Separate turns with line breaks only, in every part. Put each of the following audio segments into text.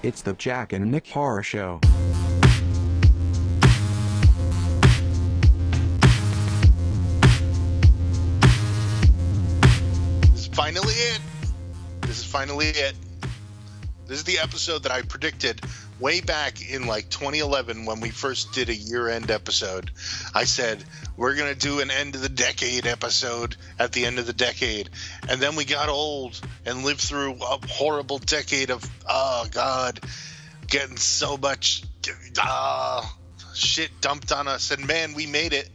It's the Jack and Nick Horror Show.
This is finally it. This is the episode that I predicted way back in like 2011 when we first did a year-end episode. I said, we're going to do an end of the decade episode at the end of the decade. And then we got old and lived through a horrible decade of, oh God, getting so much shit dumped on us. And man, we made it.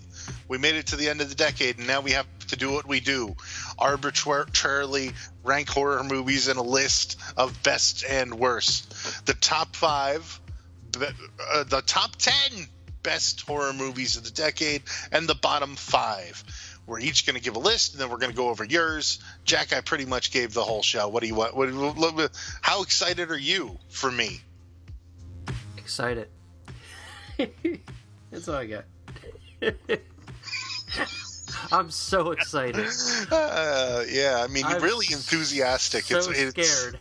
We made it to the end of the decade, and now we have to do what we do. Arbitrarily rank horror movies in a list of best and worst. The top 10 best horror movies of the decade, and the bottom 5. We're each going to give a list, and then we're going to go over yours. Jack, I pretty much gave the whole show. What do you want? How excited are you for me?
Excited. That's all I got. I'm so excited.
Yeah, I mean, you're really enthusiastic.
So scared.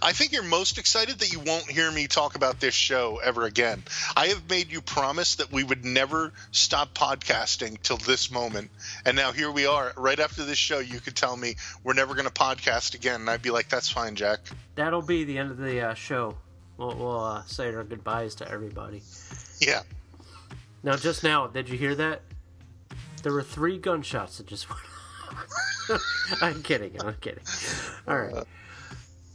I think you're most excited that you won't hear me talk about this show ever again. I have made you promise that we would never stop podcasting till this moment. And now here we are. Right after this show, you could tell me we're never going to podcast again. And I'd be like, that's fine, Jack.
That'll be the end of the show. We'll say our goodbyes to everybody.
Yeah.
Now, just now, did you hear that? There were 3 gunshots that just went off. I'm kidding. All right.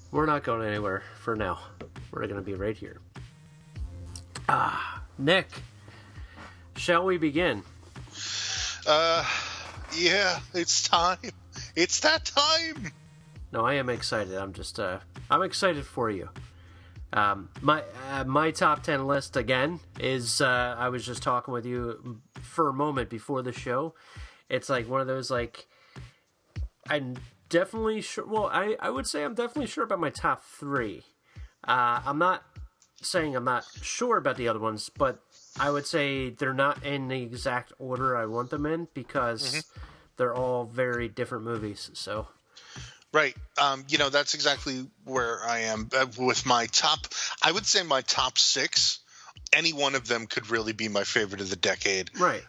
We're not going anywhere for now. We're going to be right here. Nick, shall we begin?
Yeah, it's time. It's that time.
No, I am excited. I'm excited for you. My top 10 list again is I was just talking with you for a moment before the show. It's like one of those, like, I'm definitely sure. Well, I would say I'm definitely sure about my top 3. I'm not saying I'm not sure about the other ones, but I would say they're not in the exact order I want them in because they're all very different movies. So.
Right. That's exactly where I am with my top. I would say my top 6. Any one of them could really be my favorite of the decade.
Right.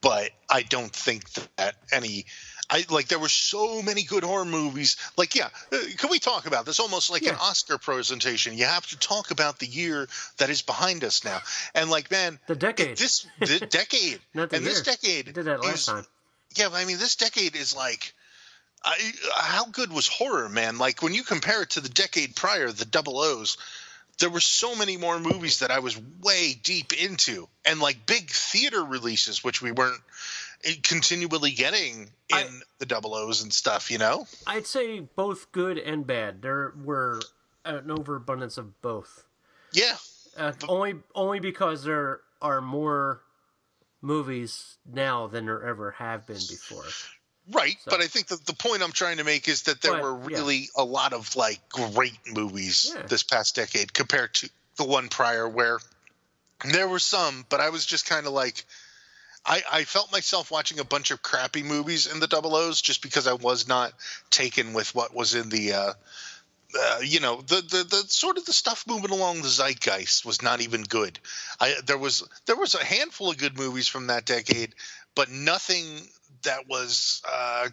But I don't think that there were so many good horror movies. Like, yeah, can we talk about this? Almost like an Oscar presentation. You have to talk about the year that is behind us now. And like, man,
the decade.
The decade.
Not the
and
year.
This decade.
I did that last time.
Yeah, but I mean, this decade is like. How good was horror, man? Like, when you compare it to the decade prior, the Double O's, there were so many more movies that I was way deep into, and like big theater releases, which we weren't continually getting in the Double O's and stuff, you know?
I'd say both good and bad. There were an overabundance of both.
Yeah.
Only because there are more movies now than there ever have been before.
Right, so. But I think that the point I'm trying to make is that there were really a lot of like great movies this past decade compared to the one prior, where there were some, but I was just kind of like, I felt myself watching a bunch of crappy movies in the Double O's just because I was not taken with what was in the the sort of the stuff moving along the zeitgeist was not even good. There was a handful of good movies from that decade, but nothing that was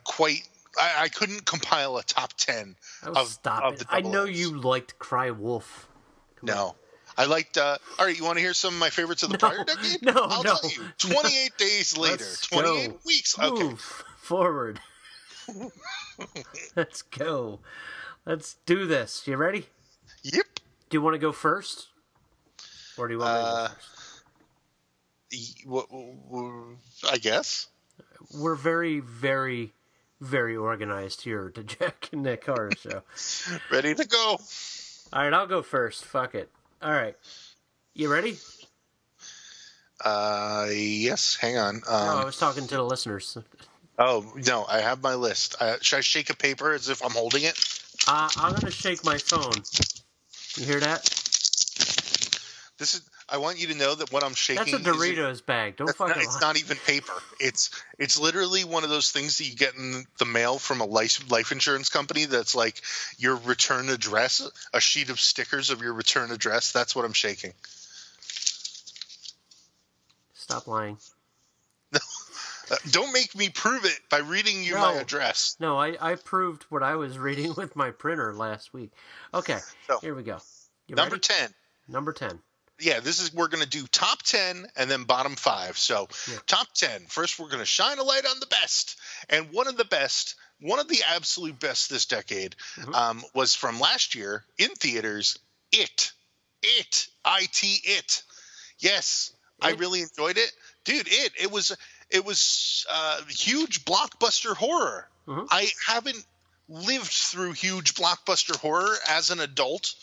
quite. I couldn't compile a top 10 of the
I know you liked Cry Wolf.
No. I liked. All right, you want to hear some of my favorites of the prior decade? I'll tell you. 28 days later. 28 weeks. Okay.
Move forward. Let's go. Let's do this. You ready?
Yep.
Do you want to go first? Or do you want me to go
first? I guess.
We're very, very, very organized here at the Jack and Nick Horror Show.
Ready to go.
All right, I'll go first. Fuck it. All right. You ready?
Yes. Hang on.
No, I was talking to the listeners.
Oh, no. I have my list. Should I shake a paper as if I'm holding it? I'm
going to shake my phone. You hear that?
This is I want you to know that what I'm shaking.
That's a Doritos bag. Don't fucking.
It's not even paper. It's literally one of those things that you get in the mail from a life insurance company. That's like your return address, a sheet of stickers of your return address. That's what I'm shaking.
Stop lying.
No, don't make me prove it by reading you my address.
No, I proved what I was reading with my printer last week. Okay, so, here we go.
Number 10.
Number 10.
Yeah, we're going to do top 10 and then bottom 5. So top 10. First, we're going to shine a light on the best. And one of the absolute best this decade was from last year in theaters, It. It. Yes, I really enjoyed it. Dude, it was huge blockbuster horror. I haven't lived through huge blockbuster horror as an adult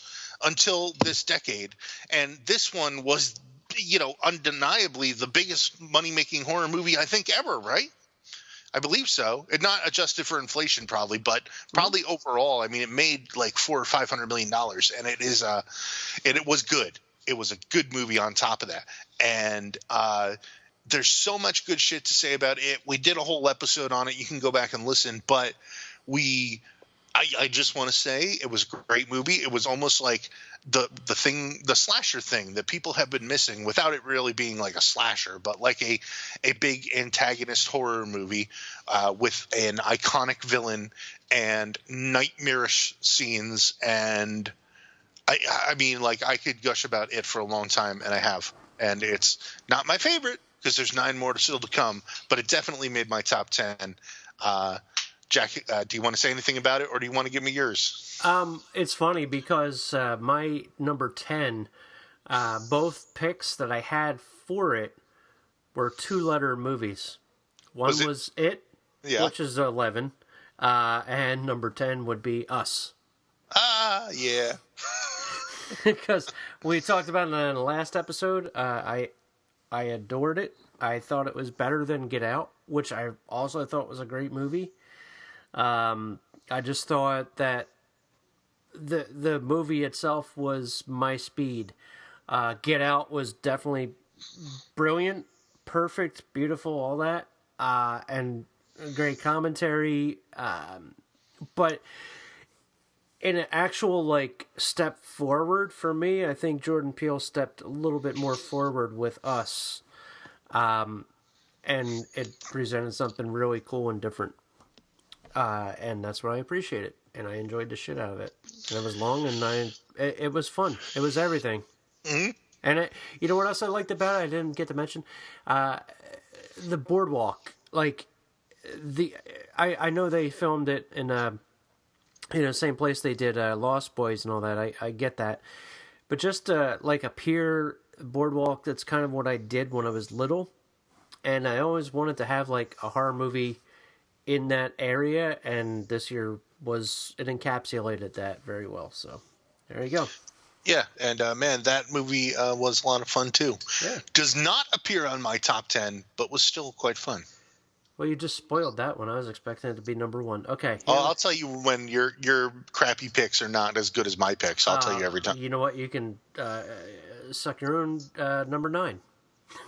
until this decade, and this one was, undeniably the biggest money-making horror movie I think ever, right? I believe so. It not adjusted for inflation, probably, but probably overall. I mean, it made like $400 or $500 million, and it was good. It was a good movie on top of that, and there's so much good shit to say about it. We did a whole episode on it. You can go back and listen, but I just want to say it was a great movie. It was almost like the slasher thing that people have been missing, without it really being like a slasher, but like a big antagonist horror movie with an iconic villain and nightmarish scenes. And I mean, like, I could gush about it for a long time, and I have. And it's not my favorite because there's 9 more still to come, but it definitely made my top 10. Jack, do you want to say anything about it, or do you want to give me yours?
It's funny because my number 10, both picks that I had for it were 2-letter movies. One was It, which is 11, and number 10 would be Us.
Yeah.
Because we talked about it in the last episode. I adored it. I thought it was better than Get Out, which I also thought was a great movie. I just thought that the movie itself was my speed. Get Out was definitely brilliant, perfect, beautiful, all that, and great commentary. But in an actual like step forward for me, I think Jordan Peele stepped a little bit more forward with Us, and it presented something really cool and different. And that's what I appreciated, and I enjoyed the shit out of it. And it was long, and it was fun. It was everything. Mm-hmm. And you know what else I liked about it? I didn't get to mention the boardwalk. Like I know they filmed it in same place they did Lost Boys and all that. I get that, but just like a pier boardwalk. That's kind of what I did when I was little, and I always wanted to have like a horror movie in that area, and this year it encapsulated that very well. So there you go.
Yeah, and man, that movie was a lot of fun too. Yeah. Does not appear on my top 10, but was still quite fun.
Well, you just spoiled that one. I was expecting it to be number 1. Okay.
I'll tell you when your crappy picks are not as good as my picks. I'll tell you every time.
You know what? You can suck your own number 9.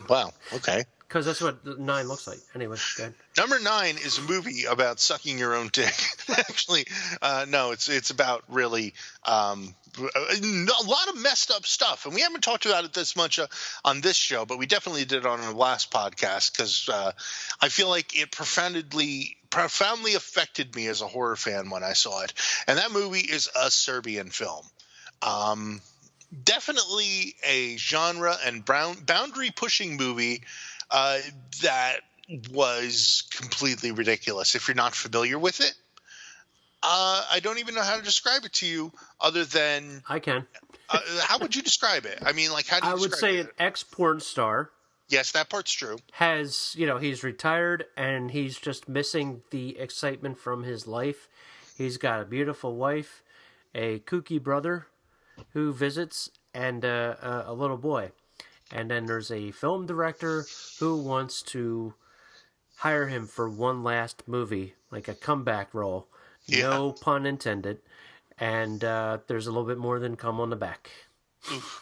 Wow. Okay.
Because that's what 9 looks like. Anyway, go ahead.
Number 9 is a movie about sucking your own dick. Actually, no, it's about really a lot of messed up stuff. And we haven't talked about it this much on this show, but we definitely did it on our last podcast because I feel like it profoundly affected me as a horror fan when I saw it. And that movie is a Serbian film. Definitely a genre and boundary-pushing movie that was completely ridiculous. If you're not familiar with it, I don't even know how to describe it to you other than...
I can.
How would you describe it? I mean, like, how do you describe it? I would say
an ex-porn star.
Yes, that part's true.
Has, he's retired and he's just missing the excitement from his life. He's got a beautiful wife, a kooky brother who visits, and a little boy. And then there's a film director who wants to hire him for one last movie, like a comeback role. Yeah. No pun intended. And there's a little bit more than come on the back.
Oof.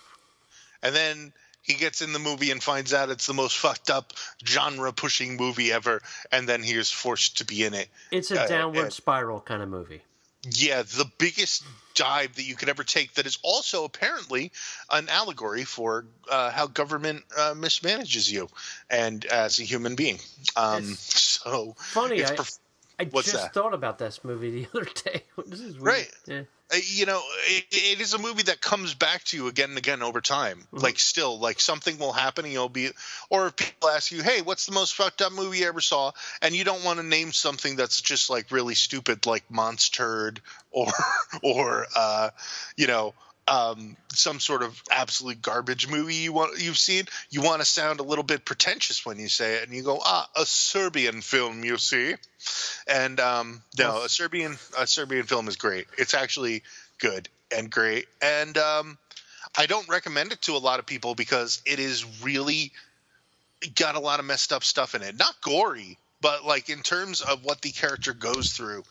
And then He gets in the movie and finds out it's the most fucked up genre-pushing movie ever, and then he is forced to be in it.
It's a downward spiral kind of movie.
Yeah, the biggest dive that you could ever take that is also apparently an allegory for how government mismanages you and as a human being. So
funny. I
What's
just
that?
thought about this movie the other day. This is weird.
Right.
Yeah.
It is a movie that comes back to you again and again over time.
Mm-hmm.
Like still, like something will happen and you'll be, or if people ask you, hey, what's the most fucked up movie you ever saw? And you don't want to name something that's just like really stupid, like Monster or some sort of absolute garbage movie you've seen. You want to sound a little bit pretentious when you say it, and you go, a Serbian film, you see. And no, a Serbian film is great. It's actually good and great, and I don't recommend it to a lot of people because it is really got a lot of messed up stuff in it. Not gory, but like in terms of what the character goes through,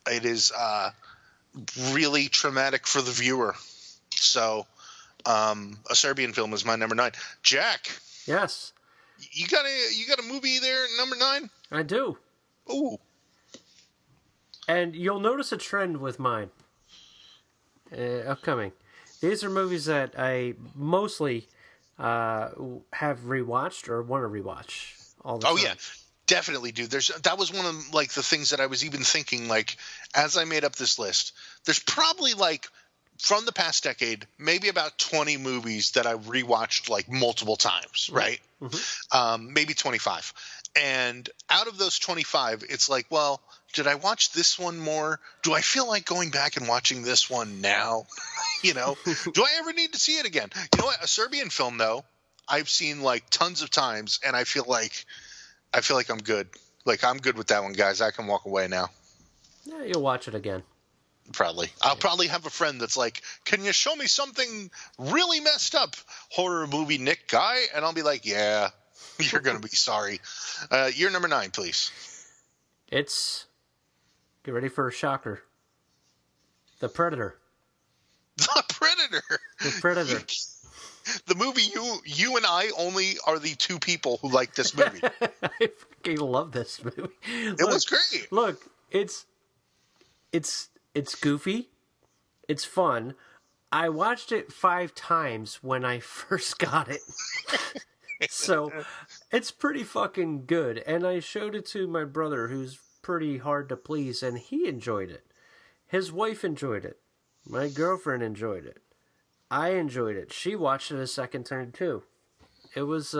it is really traumatic for the viewer. So, a Serbian film is my number 9. Jack.
Yes.
You got a movie there at number 9?
I do.
Ooh.
And you'll notice a trend with mine. Upcoming. These are movies that I mostly have rewatched or want to rewatch all the time.
Oh yeah. Definitely, dude. That was one of like the things that I was even thinking, like, as I made up this list. There's probably like from the past decade, maybe about 20 movies that I rewatched like multiple times, right? Mm-hmm. Maybe 25. And out of those 25, it's like, well, did I watch this one more? Do I feel like going back and watching this one now? Do I ever need to see it again? You know what? A Serbian film, though, I've seen like tons of times, and I feel like I'm good. Like, I'm good with that one, guys. I can walk away now.
Yeah, you'll watch it again.
Probably. I'll probably have a friend that's like, can you show me something really messed up horror movie, Nick Guy? And I'll be like, yeah, you're going to be sorry. You're number 9, please.
Get ready for a shocker. The Predator.
The Predator.
The Predator.
The movie you and I only are the 2 people who like this movie.
I fucking love this movie.
It was great.
Look, it's goofy. It's fun. I watched it 5 times when I first got it. So it's pretty fucking good. And I showed it to my brother, who's pretty hard to please, and he enjoyed it. His wife enjoyed it. My girlfriend enjoyed it. I enjoyed it. She watched it a second time too. It was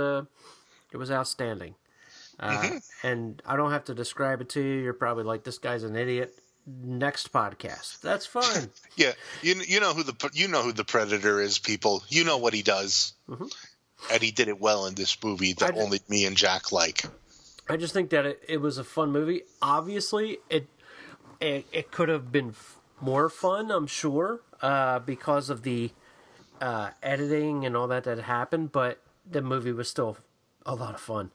outstanding. And I don't have to describe it to you. You're probably like, this guy's an idiot. Next podcast. That's fine.
Yeah, you know who the Predator is, people. You know what he does, and he did it well in this movie that only me and Jack like.
I just think that it was a fun movie. Obviously, it could have been more fun, I'm sure, because of the editing and all that happened. But the movie was still a lot of fun.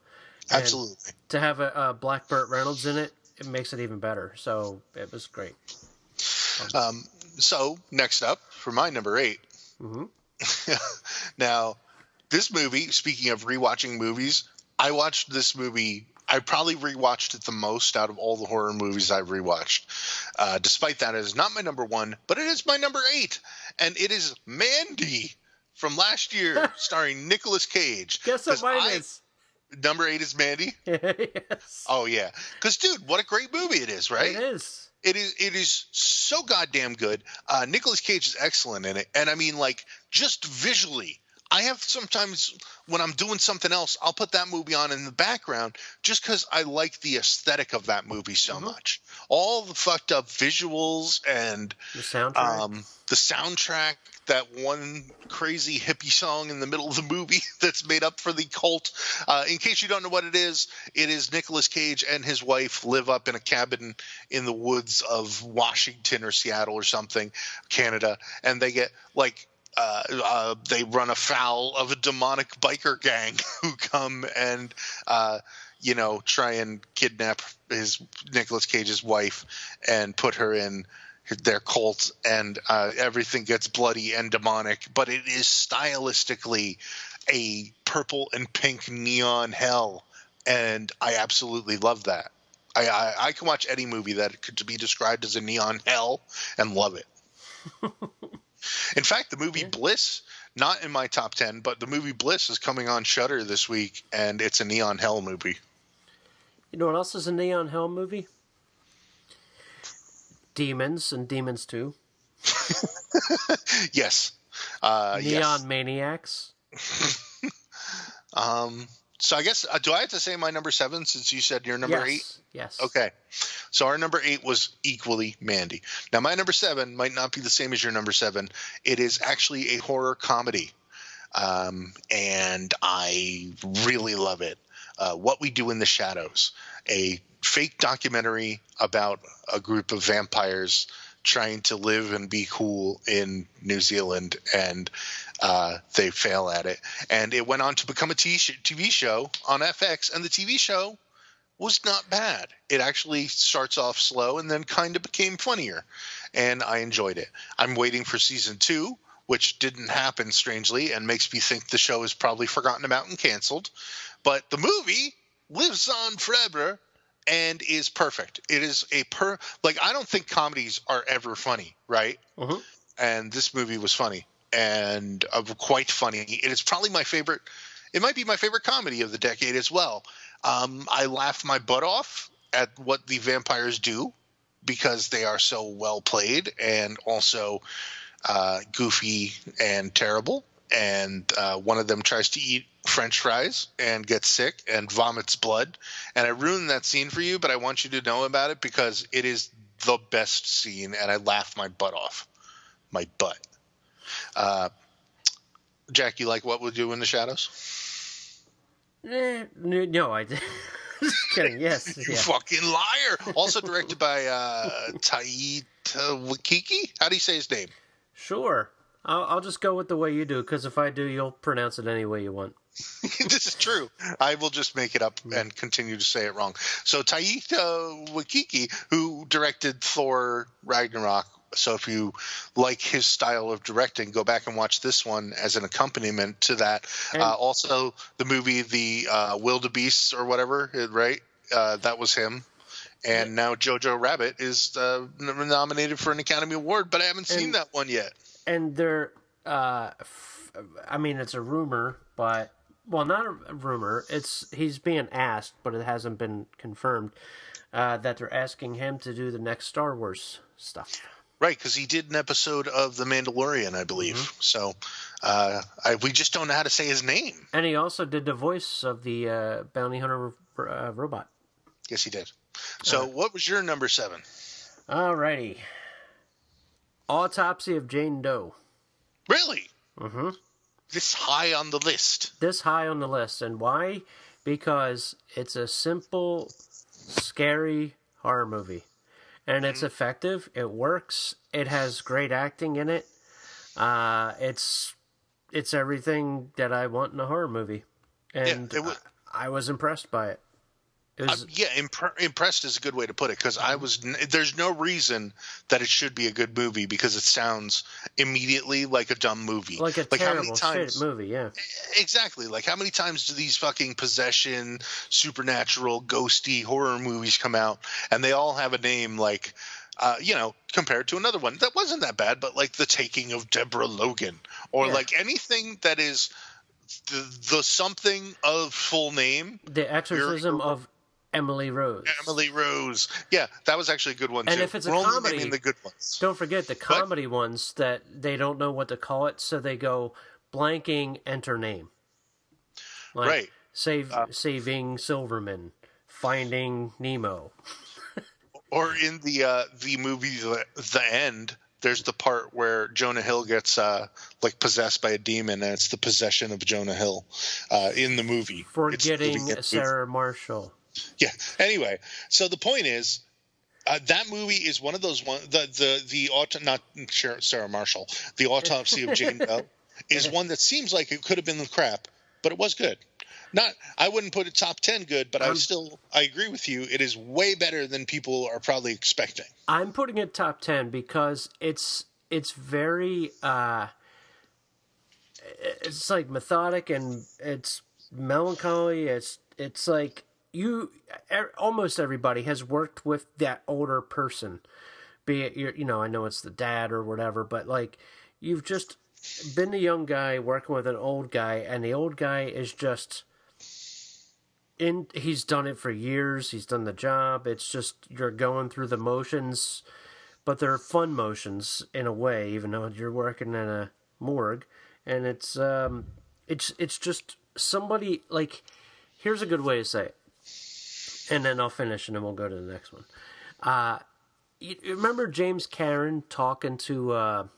And
absolutely.
To have a Black Burt Reynolds in it, it makes it even better. So it was great.
So next up for my number 8. Now, this movie, speaking of rewatching movies, I watched this movie. I probably rewatched it the most out of all the horror movies I've rewatched. Despite that, it is not my number 1, but it is my number 8. And it is Mandy from last year, starring Nicolas Cage.
Guess what mine is?
Number 8 is Mandy?
Yes.
Oh, yeah. Because, dude, what a great movie it is, right?
It is.
It is so goddamn good. Nicolas Cage is excellent in it. And, I mean, like, just visually, I have sometimes when I'm doing something else, I'll put that movie on in the background just because I like the aesthetic of that movie so much. All the fucked up visuals and
the
soundtrack, that one crazy hippie song in the middle of the movie that's made up for the cult. In case you don't know what it is Nicolas Cage and his wife live up in a cabin in the woods of Washington or Seattle or something, Canada, and they get like they run afoul of a demonic biker gang who come and try and kidnap Nicolas Cage's wife and put her in their cult, and everything gets bloody and demonic, but it is stylistically a purple and pink neon hell, and I absolutely love that. I can watch any movie that could be described as a neon hell and love it. In fact, the movie Bliss, not in my top 10, but the movie Bliss is coming on Shudder this week, and it's a neon hell movie.
You know what else is a neon hell movie? Demons and Demons 2.
Yes.
Neon Maniacs.
So I guess, do I have to say my number 7 since you said your number 8?
Yes.
Okay. So our number 8 was equally Mandy. Now my number 7 might not be the same as your number 7. It is actually a horror comedy. And I really love it. What We Do in the Shadows, a fake documentary about a group of vampires trying to live and be cool in New Zealand, and they fail at it. And it went on to become a TV show on FX, and the TV show was not bad. It actually starts off slow and then kind of became funnier, and I enjoyed it. I'm waiting for season 2, which didn't happen, strangely, and makes me think the show is probably forgotten about and canceled. But the movie lives on forever and is perfect. It is I don't think comedies are ever funny, right?
Uh-huh.
And this movie was funny and quite funny. It is probably my favorite. It might be my favorite comedy of the decade as well. I laughed my butt off at what the vampires do because they are so well played and also goofy and terrible. And one of them tries to eat French fries and gets sick and vomits blood. And I ruined that scene for you, but I want you to know about it because it is the best scene, and I laughed my butt off. My butt. Jack, you like What We Do in the Shadows?
No, I did. Just kidding. Yes.
You fucking liar. Also directed by Taika Waititi. How do you say his name?
Sure. I'll just go with the way you do, because if I do, you'll pronounce it any way you want.
This is true. I will just make it up and continue to say it wrong. So Taika Waititi, who directed Thor Ragnarok. So if you like his style of directing, go back and watch this one as an accompaniment to that. Also, the movie The Wildebeests or whatever, right? That was him. And now Jojo Rabbit is nominated for an Academy Award, but I haven't seen that one yet.
And they're, I mean, it's a rumor, but, well, not a rumor. He's being asked, but it hasn't been confirmed, that they're asking him to do the next Star Wars stuff.
Right, because he did an episode of The Mandalorian, I believe. Mm-hmm. So we just don't know how to say his name.
And he also did the voice of the bounty hunter robot.
Yes, he did. So what was your number 7?
Alrighty. Autopsy of Jane Doe.
Really?
Mm-hmm.
This high on the list.
This high on the list. And why? Because it's a simple, scary horror movie. And it's effective. It works. It has great acting in it. It's everything that I want in a horror movie. And I was impressed by it.
Impressed is a good way to put it, because there's no reason that it should be a good movie because it sounds immediately like a dumb movie.
Like a terrible shit movie, yeah.
Exactly. Like, how many times do these fucking possession, supernatural, ghosty horror movies come out, and they all have a name like, compared to another one that wasn't that bad, but like The Taking of Deborah Logan, or like anything that is the something of full name.
The Exorcism of Emily Rose.
Emily Rose. Yeah, that was actually a good one, too.
And if it's a comedy,
naming the good ones.
Don't forget the comedy ones that they don't know what to call it, so they go blanking, enter name. Like,
right.
Saving Silverman, Finding Nemo.
Or in the movie The End, there's the part where Jonah Hill gets possessed by a demon, and it's the possession of Jonah Hill in the movie.
Forgetting Sarah Marshall.
Yeah. Anyway, so the point is, that movie is one of those not Sarah Marshall. The Autopsy of Jane Doe is one that seems like it could have been the crap, but it was good. I wouldn't put it top 10 good, but I agree with you. It is way better than people are probably expecting.
I'm putting it top 10 because it's very it's like methodic and it's melancholy. It's like almost everybody has worked with that older person, be it I know it's the dad or whatever, but like you've just been a young guy working with an old guy, and the old guy is just he's done it for years. He's done the job. It's just you're going through the motions, but they're fun motions in a way, even though you're working in a morgue, and it's just somebody like. Here's a good way to say it, and then I'll finish, and then we'll go to the next one. You remember James Cameron talking to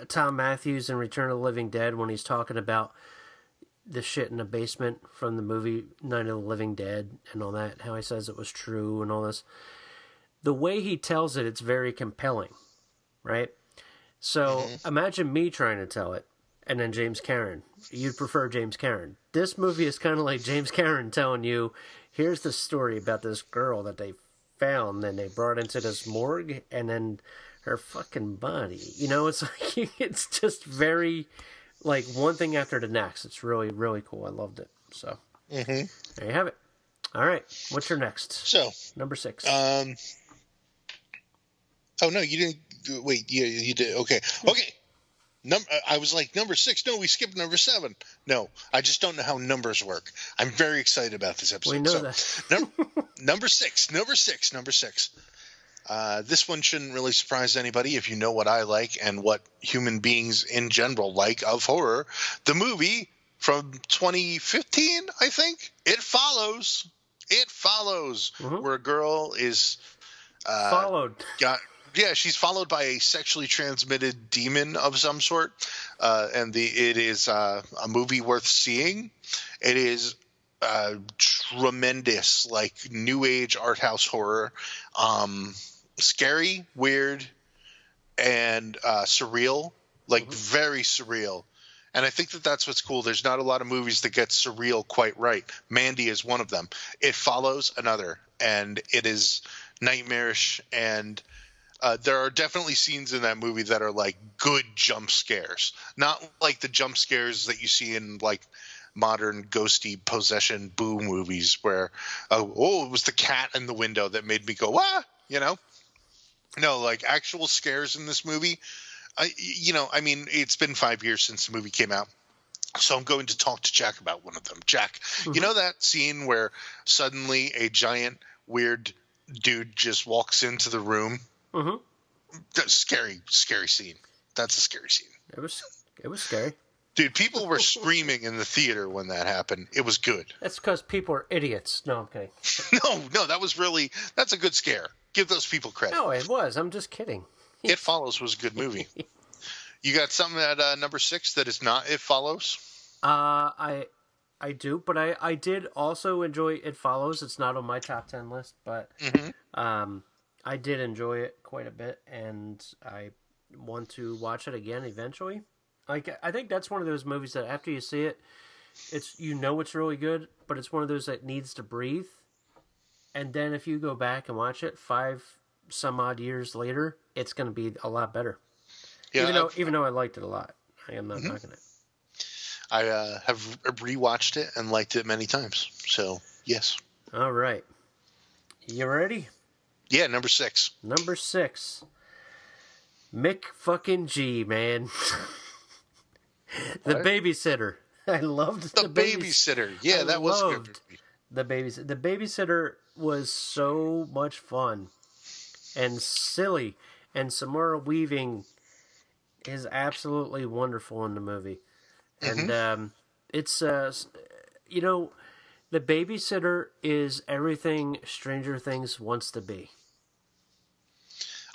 Tom Matthews in Return of the Living Dead when he's talking about the shit in the basement from the movie Night of the Living Dead and all that, how he says it was true and all this. The way he tells it, it's very compelling, right? So imagine me trying to tell it, and then James Cameron. You'd prefer James Cameron. This movie is kind of like James Cameron telling you, here's the story about this girl that they found and they brought into this morgue, and then her fucking body. It's like, it's just very... like one thing after the next. It's really, really cool. I loved it. So there you have it. All right. What's your next?
So
number 6.
Oh no, you didn't. Wait, yeah, you did. Okay. I was like number 6. No, we skipped number 7. No, I just don't know how numbers work. I'm very excited about this episode.
We know that.
Number 6. This one shouldn't really surprise anybody if you know what I like and what human beings in general like of horror. The movie from 2015, I think, It Follows. Where a girl is
followed.
She's followed by a sexually transmitted demon of some sort, and it is a movie worth seeing. It is tremendous, like new age art house horror. Scary, weird, and surreal, like very surreal. And I think that's what's cool. There's not a lot of movies that get surreal quite right. Mandy is one of them. It Follows another, and it is nightmarish. And there are definitely scenes in that movie that are like good jump scares, not like the jump scares that you see in like modern ghosty possession boo movies where it was the cat in the window that made me go No, like actual scares in this movie. It's been 5 years since the movie came out, so I'm going to talk to Jack about one of them. Jack, you know that scene where suddenly a giant weird dude just walks into the room? Scary scene. That's a scary scene.
It was scary.
Dude, people were screaming in the theater when that happened. It was good.
That's because people are idiots. No, I'm kidding.
No, that's a good scare. Give those people credit.
No, it was. I'm just kidding.
It Follows was a good movie. You got something at number 6 that is not It Follows?
I do, but I did also enjoy It Follows. It's not on my top 10 list, but I did enjoy it quite a bit, and I want to watch it again eventually. Like, I think that's one of those movies that after you see it, it's really good, but it's one of those that needs to breathe. And then if you go back and watch it 5 some odd years later, it's going to be a lot better. Yeah, even though I liked it a lot, I am not knocking it.
I have rewatched it and liked it many times. So yes.
All right, you ready?
Yeah, number 6.
Number 6, Mick fucking G, man. The Babysitter. I loved
The Babysitter. Yeah, that was a good movie.
The Babysitter was so much fun and silly, and Samara Weaving is absolutely wonderful in the movie. And it's The Babysitter is everything Stranger Things wants to be.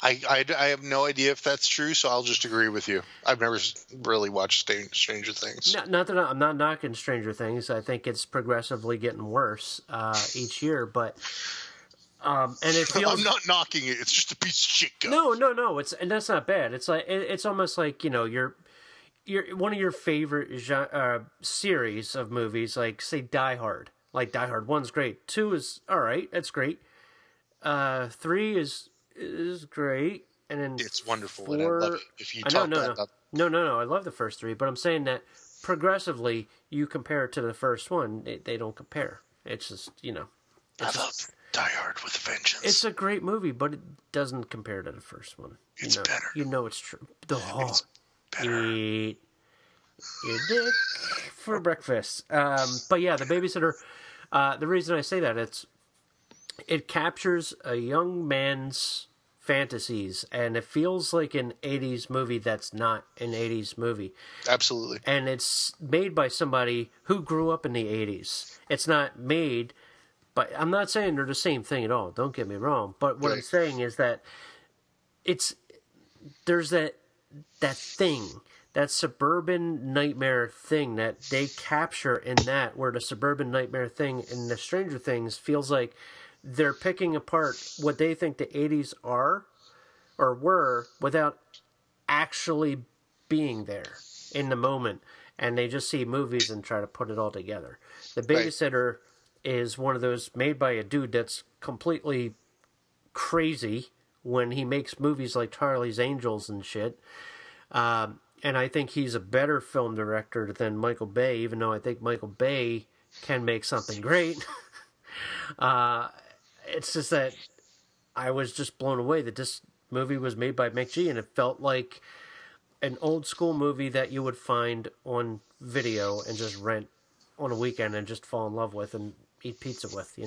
I have no idea if that's true, so I'll just agree with you. I've never really watched Stranger Things.
Not that I'm not knocking Stranger Things. I think it's progressively getting worse each year, but and it feels.
I'm not knocking it. It's just a piece of shit.
No. And that's not bad. It's like it's almost like you're one of your favorite series of movies, like say Die Hard. Like Die Hard 1's great. 2 is all right. That's great. 3 is great, and then
it's wonderful.
4,
and I love it. If you talk
No. I love the first three, but I'm saying that progressively, you compare it to the first one, they don't compare. It's just,
I love Die Hard with a Vengeance.
It's a great movie, but it doesn't compare to the first one.
It's better.
It's true.
It's better.
Eat your dick for breakfast. But yeah, The Babysitter. The reason I say that, it captures a young man's fantasies, and it feels like an 80s movie that's not an 80s movie.
Absolutely.
And it's made by somebody who grew up in the 80s. It's not made, but I'm not saying they're the same thing at all. Don't get me wrong. But what I'm saying is that there's that thing, that suburban nightmare thing that they capture in that, where the suburban nightmare thing in the Stranger Things feels like they're picking apart what they think the 80s are or were without actually being there in the moment. And they just see movies and try to put it all together. The Babysitter is one of those made by a dude that's completely crazy when he makes movies like Charlie's Angels and shit. And I think he's a better film director than Michael Bay, even though I think Michael Bay can make something great. It's just that I was just blown away that this movie was made by McG, and it felt like an old school movie that you would find on video and just rent on a weekend and just fall in love with and eat pizza with,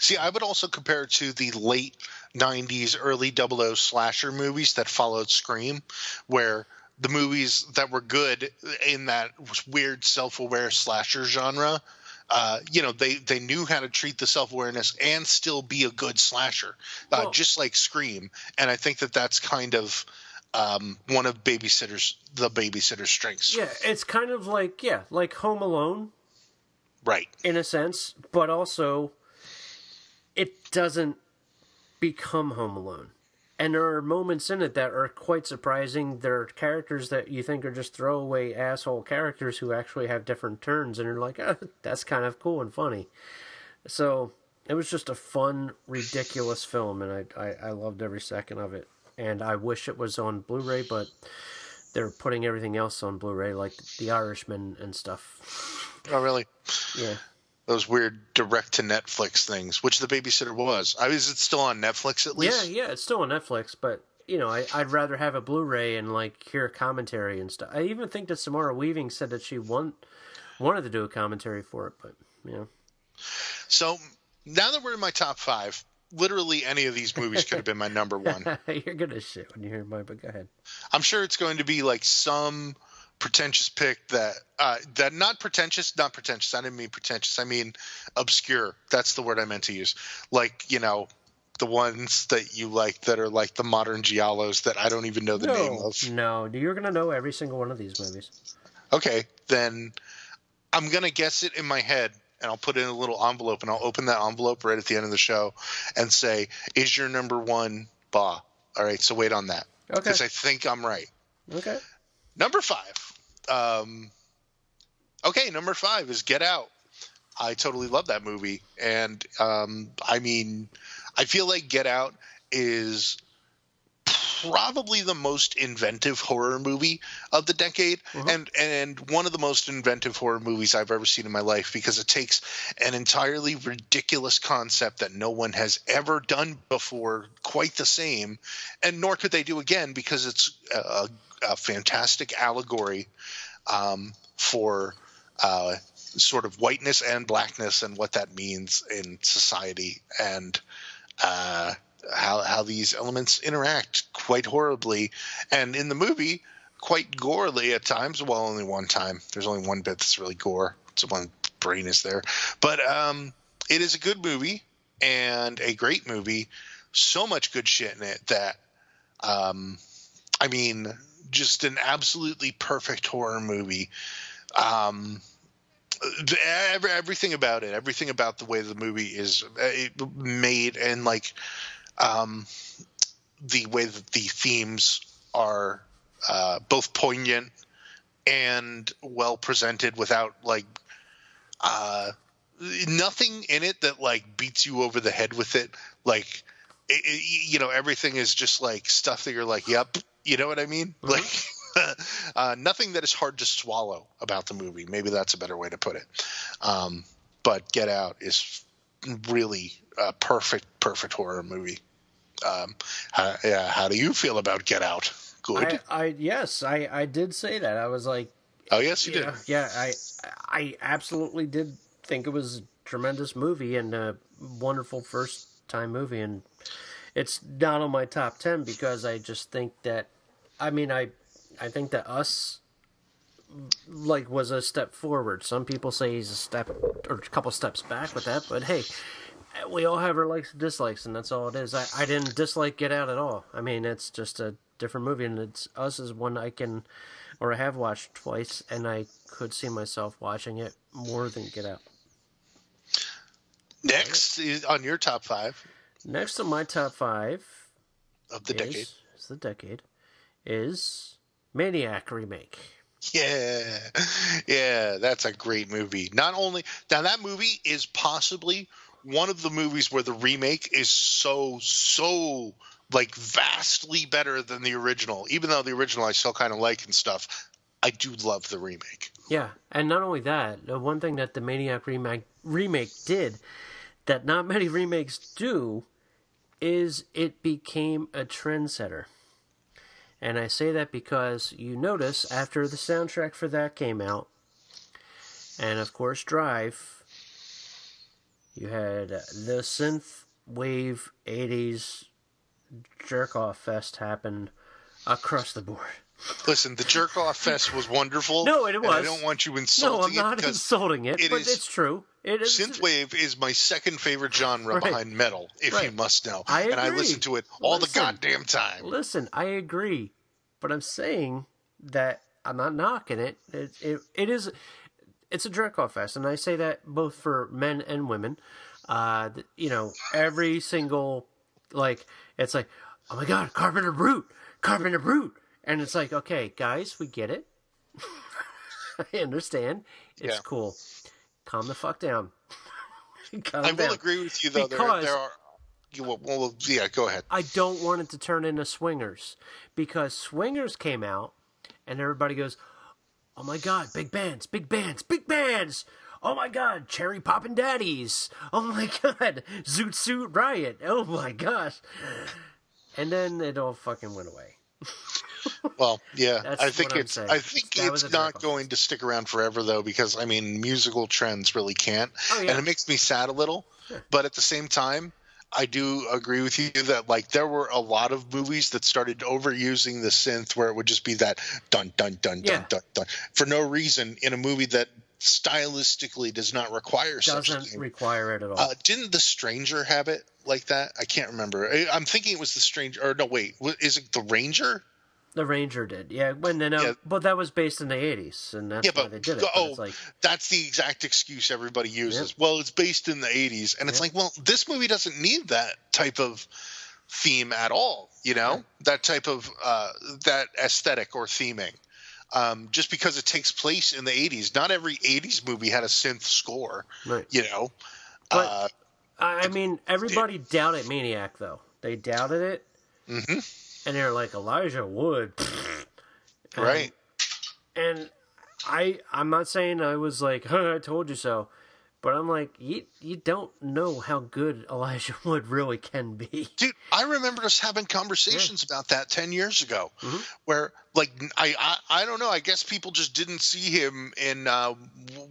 See, I would also compare it to the late 90s, early 00 slasher movies that followed Scream, where the movies that were good in that weird self-aware slasher genre, they knew how to treat the self-awareness and still be a good slasher, just like Scream. And I think that that's kind of one of the Babysitter's strengths.
Yeah, it's kind of like Home Alone.
Right.
In a sense, but also it doesn't become Home Alone. And there are moments in it that are quite surprising. There are characters that you think are just throwaway asshole characters who actually have different turns, and you're like, oh, that's kind of cool and funny. So it was just a fun, ridiculous film, and I loved every second of it. And I wish it was on Blu-ray, but they're putting everything else on Blu-ray, like The Irishman and stuff.
Oh, really?
Yeah.
Those weird direct-to-Netflix things, which The Babysitter was. Is it still on Netflix at least?
Yeah, it's still on Netflix, but, I'd rather have a Blu-ray and, hear a commentary and stuff. I even think that Samara Weaving said that she wanted to do a commentary for it, but,
So, now that we're in my top 5, literally any of these movies could have been my number 1.
You're going to shit when you hear mine, but go ahead.
I'm sure it's going to be, some pretentious pick that not pretentious. I didn't mean pretentious. I mean obscure. That's the word I meant to use. The ones that you like that are like the modern giallos that I don't even know the name of.
No, you're going to know every single one of these movies.
Okay, then I'm going to guess it in my head, and I'll put it in a little envelope, and I'll open that envelope right at the end of the show and say, is your number 1 Bah? All right, so wait on that.
Okay.
Because I think I'm right.
Okay.
Number 5. Number 5 is Get Out. I totally love that movie. And, I feel like Get Out is probably the most inventive horror movie of the decade, and one of the most inventive horror movies I've ever seen in my life, because it takes an entirely ridiculous concept that no one has ever done before quite the same, and nor could they do again, because it's a fantastic allegory for sort of whiteness and blackness and what that means in society, and how these elements interact quite horribly, and in the movie quite gorely at times. Well, only one time. There's only one bit that's really gore. It's when brain is there. But it is a good movie and a great movie. So much good shit in it that just an absolutely perfect horror movie. Everything about it, everything about the way the movie is made, and the way that the themes are both poignant and well presented, without nothing in it that beats you over the head with it. Everything is just stuff that you're like, yep, you know what I mean? Nothing that is hard to swallow about the movie. Maybe that's a better way to put it. But Get Out is really a perfect horror movie. How do you feel about Get Out? Good.
Yes, I did say that. I was like,
oh yes, you did.
Yeah, I absolutely did think it was a tremendous movie and a wonderful first time movie, and it's not on my top 10 because I just think that, I think that Us was a step forward. Some people say he's a step or a couple steps back with that, but hey, we all have our likes and dislikes, and that's all it is. I didn't dislike Get Out at all. I mean, it's just a different movie, and Us is one I have watched twice, and I could see myself watching it more than Get Out.
Next is on your top 5.
Next on my top 5
of the decade.
It's the decade. Is Maniac remake.
Yeah, that's a great movie. Not only now, that movie is possibly one of the movies where the remake is so vastly better than the original. Even though the original I still kind of like and stuff, I do love the remake.
Yeah, and not only that, the one thing that the Maniac remake did that not many remakes do is it became a trendsetter. And I say that because you notice after the soundtrack for that came out, and of course Drive, you had the synth wave 80s jerk-off fest happen across the board.
Listen, the jerk-off fest was wonderful.
No, it was.
I don't want you insulting it.
No, I'm not insulting it, but it's true.
Synthwave is my second favorite genre behind metal, if you must know.
I agree.
And I listen to it all the goddamn time.
Listen, I agree. But I'm saying that I'm not knocking it. It's a jerk-off fest, and I say that both for men and women. Every single, it's like, oh my God, Carpenter Brute. And it's like, okay, guys, we get it. I understand. It's cool. Calm the fuck down.
I will agree with you, though.
Because
there are... Well, yeah, go ahead.
I don't want it to turn into Swingers, because Swingers came out and everybody goes, oh my God, big bands. Oh my God, Cherry Poppin' Daddies. Oh my God, Zoot Suit Riot. Oh my gosh. And then it all fucking went away.
Well, yeah, I think it's not going to stick around forever, though, because musical trends really can't. And it makes me sad a little. Sure. But at the same time, I do agree with you that there were a lot of movies that started overusing the synth, where it would just be that dun dun dun dun dun dun for no reason in a movie that stylistically does not require such a thing.
Doesn't require it at all.
Didn't The Stranger have it like that? I can't remember. I'm thinking it was The Stranger. Or no, wait, is it The Ranger?
The Ranger did, yeah. But that was based in the 80s, and that's why they did it.
That's the exact excuse everybody uses. Well, it's based in the 80s, and it's like, well, this movie doesn't need that type of theme at all, that type of that aesthetic or theming. Just because it takes place in the 80s. Not every 80s movie had a synth score,
right.
But,
everybody doubted Maniac, though. They doubted it.
Mm-hmm.
And they're like, Elijah Wood.
Right.
And I'm not saying I was like, I told you so. But I'm like, you don't know how good Elijah Wood really can be.
Dude, I remember us having conversations about that 10 years ago.
Mm-hmm.
Where, I don't know. I guess people just didn't see him in,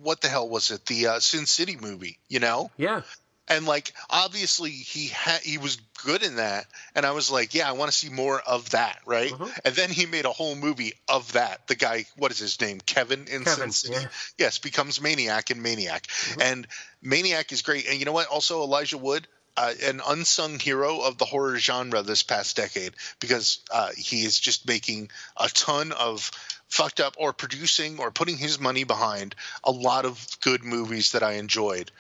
what the hell was it? The Sin City movie,
Yeah.
And obviously he was good in that, and I was like, yeah, I want to see more of that, right?
Uh-huh.
And then he made a whole movie of that. The guy, what is his name? Kevin in Sin City. Yeah. Yes, becomes Maniac in Maniac, and Maniac is great. And you know what? Also, Elijah Wood, an unsung hero of the horror genre this past decade, because he is just making a ton of fucked up or producing or putting his money behind a lot of good movies that I enjoyed.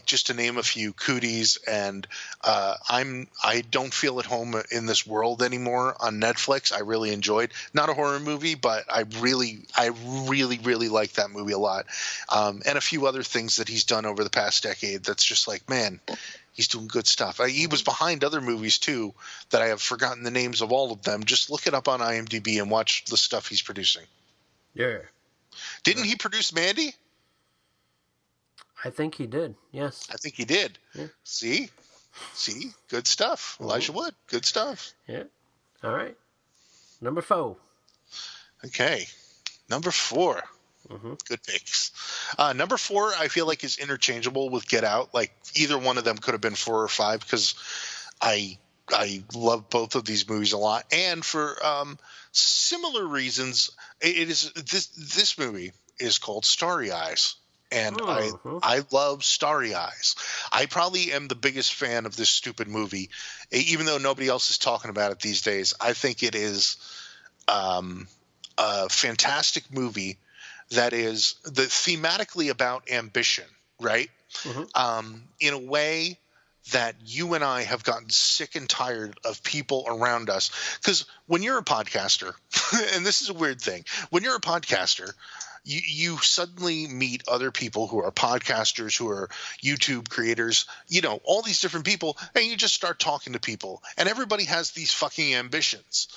Just to name a few, Cooties and I Don't Feel at Home in This World Anymore on Netflix. I really enjoyed. Not a horror movie, but I really like that movie a lot. And a few other things that he's done over the past decade that's just like, man, He's doing good stuff. He was behind other movies too that I have forgotten the names of all of them. Just look it up on IMDb and watch the stuff he's producing.
Yeah.
Didn't he produce Mandy?
I think he did. Yes.
I think he did.
Yeah.
See, good stuff. Elijah Wood, good stuff.
Yeah. All right. Number 4.
Okay. Number 4.
Mm-hmm.
Good picks. Number 4, I feel like is interchangeable with Get Out. Like either one of them could have been 4 or 5 because I love both of these movies a lot, and for similar reasons. It is this movie is called Starry Eyes. And I love Starry Eyes. I probably am the biggest fan of this stupid movie, even though nobody else is talking about it these days. I think it is a fantastic movie that is thematically about ambition, right? Mm-hmm. In a way that you and I have gotten sick and tired of people around us. Because when you're a podcaster, and this is a weird thing, when you're a podcaster, you suddenly meet other people who are podcasters, who are YouTube creators, all these different people, and you just start talking to people. And everybody has these fucking ambitions.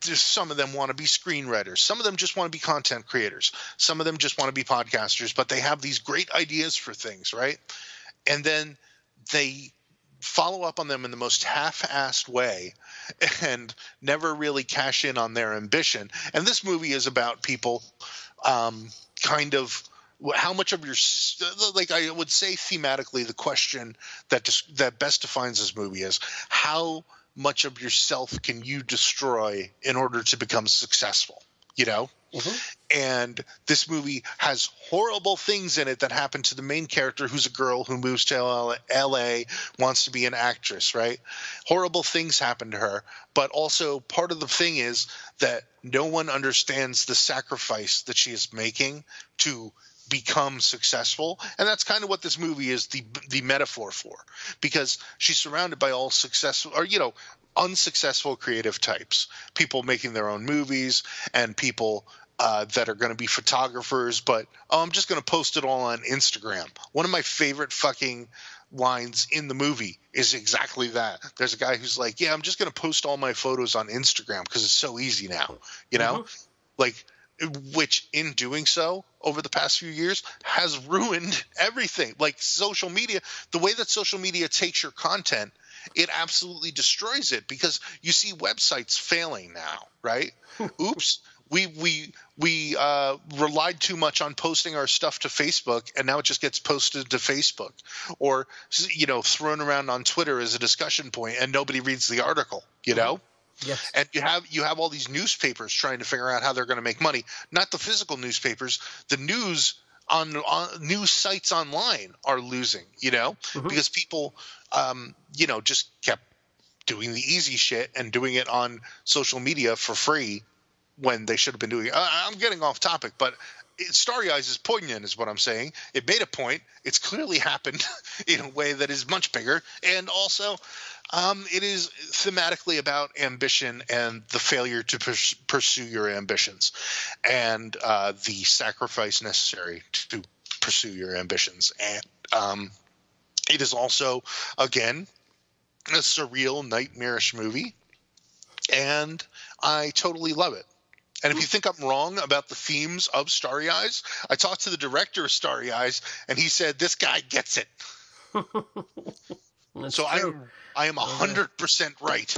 Some of them want to be screenwriters. Some of them just want to be content creators. Some of them just want to be podcasters, but they have these great ideas for things, right? And then they follow up on them in the most half-assed way and never really cash in on their ambition. And this movie is about people kind of how much of your – like I would say thematically the question that best defines this movie is how much of yourself can you destroy in order to become successful, Mm-hmm. And this movie has horrible things in it that happen to the main character, who's a girl who moves to L.A., wants to be an actress, right? Horrible things happen to her. But also part of the thing is that no one understands the sacrifice that she is making to become successful. And that's kind of what this movie is the metaphor for, because she's surrounded by all successful or, unsuccessful creative types, people making their own movies and people that are going to be photographers, but I'm just going to post it all on Instagram. One of my favorite fucking lines in the movie is exactly that. There's a guy who's like, yeah, I'm just going to post all my photos on Instagram because it's so easy now, mm-hmm. Like, which in doing so over the past few years has ruined everything. Like social media, the way that social media takes your content, it absolutely destroys it because you see websites failing now, right? Oops. We relied too much on posting our stuff to Facebook, and now it just gets posted to Facebook or, thrown around on Twitter as a discussion point, and nobody reads the article,
Yes.
And you have all these newspapers trying to figure out how they're going to make money. Not the physical newspapers, the news on news sites online are losing, mm-hmm. because people, just kept doing the easy shit and doing it on social media for free when they should have been doing it. I'm getting off topic, but Starry Eyes is poignant is what I'm saying. It made a point. It's clearly happened in a way that is much bigger. And also it is thematically about ambition and the failure to pursue your ambitions and the sacrifice necessary to pursue your ambitions. And it is also, again, a surreal, nightmarish movie. And I totally love it. And if you think I'm wrong about the themes of Starry Eyes, I talked to the director of Starry Eyes, and he said, this guy gets it. So I am 100% right.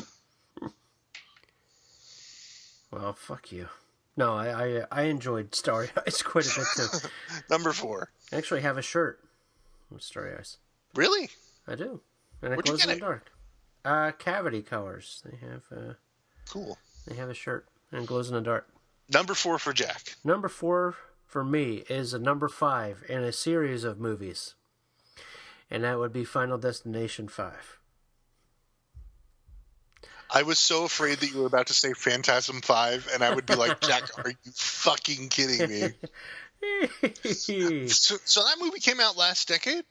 Well, fuck you. No, I enjoyed Starry Eyes quite a bit, too.
Number 4.
I actually have a shirt with Starry Eyes.
Really?
I do. And it glows in the dark. Cavity Colors. They have
cool.
They have a shirt. And glows in the dark.
Number 4 for Jack.
Number 4 for me is a number 5 in a series of movies. And that would be Final Destination 5.
I was so afraid that you were about to say Phantasm 5, and I would be like, Jack, are you fucking kidding me? So that movie came out last decade?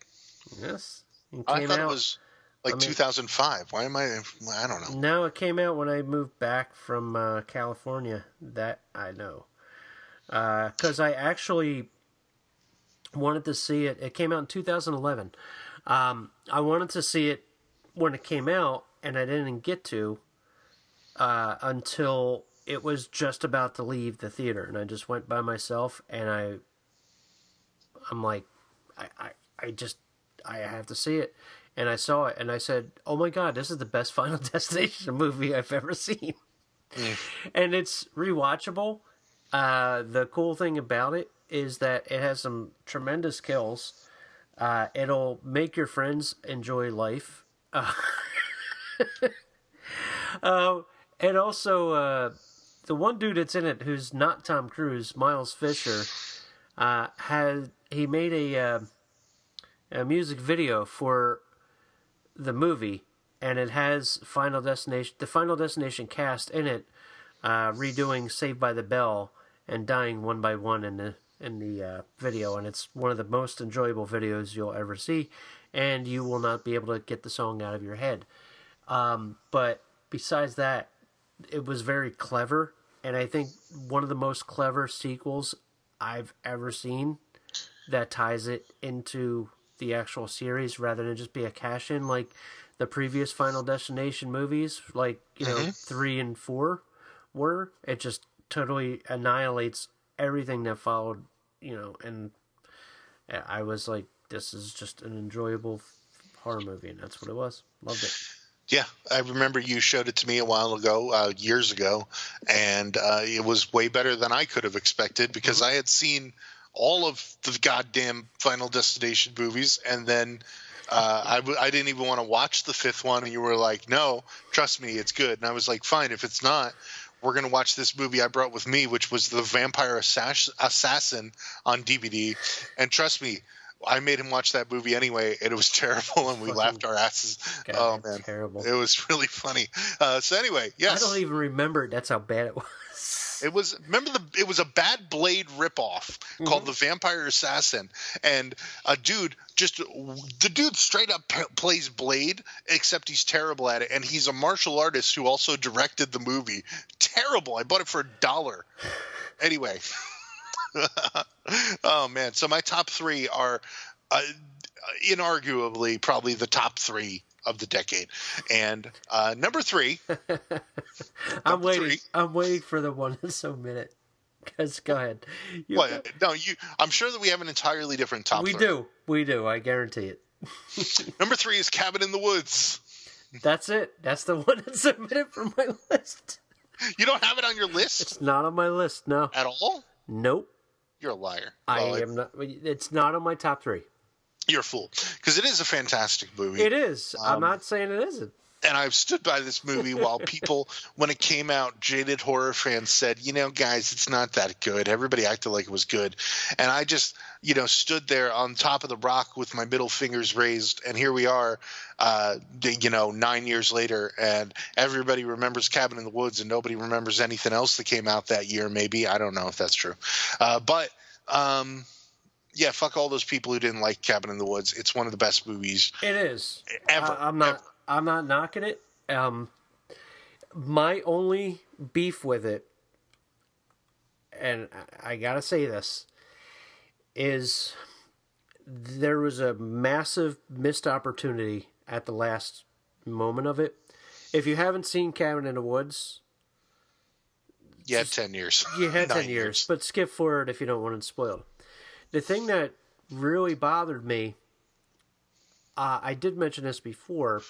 Yes.
I thought it was... 2005. Why am I don't know.
No, it came out when I moved back from California. That I know. Because I actually wanted to see it. It came out in 2011. I wanted to see it when it came out, and I didn't get to until it was just about to leave the theater, and I just went by myself, and I'm like, I have to see it. And I saw it, and I said, oh my God, this is the best Final Destination movie I've ever seen. And it's rewatchable. The cool thing about it is that it has some tremendous kills. It'll make your friends enjoy life. And also, the one dude that's in it who's not Tom Cruise, Miles Fisher, he made a music video for the movie, and it has the Final Destination cast in it, redoing Saved by the Bell and dying one by one in the video, and it's one of the most enjoyable videos you'll ever see, and you will not be able to get the song out of your head. But besides that, it was very clever, and I think one of the most clever sequels I've ever seen that ties it into the actual series rather than just be a cash-in like the previous Final Destination movies, like, 3 and 4 were. It just totally annihilates everything that followed, and I was like, this is just an enjoyable horror movie, and that's what it was. Loved it.
Yeah, I remember you showed it to me a while ago, years ago, and it was way better than I could have expected because I had seen all of the goddamn Final Destination movies, and then I didn't even want to watch the 5th one, and you were like, no, trust me, it's good. And I was like, fine, if it's not, we're going to watch this movie I brought with me, which was The Vampire Assassin on DVD, and trust me, I made him watch that movie anyway, and it was terrible, and we laughed our asses.
God,
oh, man.
Terrible.
It was really funny. So anyway, yes.
I don't even remember it. That's how bad it was.
It was a Bad Blade ripoff called The Vampire Assassin, and the dude straight up plays Blade, except he's terrible at it, and he's a martial artist who also directed the movie. Terrible. I bought it for $1. Anyway. Oh man, so my top 3 are inarguably probably the top 3 of the decade, and number 3.
I'm waiting for the one in so minute. Guys, go ahead.
I'm sure that we have an entirely different top 3.
We do. I guarantee it.
Number 3 is Cabin in the Woods.
That's it. That's the one that's submitted from my list.
You don't have it on your list?
It's not on my list. No.
At all?
Nope.
You're a liar.
I am not. It's not on my top 3.
You're a fool, because it is a fantastic movie.
It is. I'm not saying it isn't.
And I've stood by this movie while people, when it came out, jaded horror fans said, guys, it's not that good. Everybody acted like it was good. And I just, stood there on top of the rock with my middle fingers raised. And here we are, 9 years later, and everybody remembers Cabin in the Woods, and nobody remembers anything else that came out that year, maybe. I don't know if that's true. Yeah, fuck all those people who didn't like Cabin in the Woods. It's one of the best movies.
It is.
Ever.
I'm not knocking it. My only beef with it, and I gotta say this, is there was a massive missed opportunity at the last moment of it. If you haven't seen Cabin in the Woods,
you had 10 years.
You had 10 years, but skip forward if you don't want it spoiled. The thing that really bothered me, I did mention this before,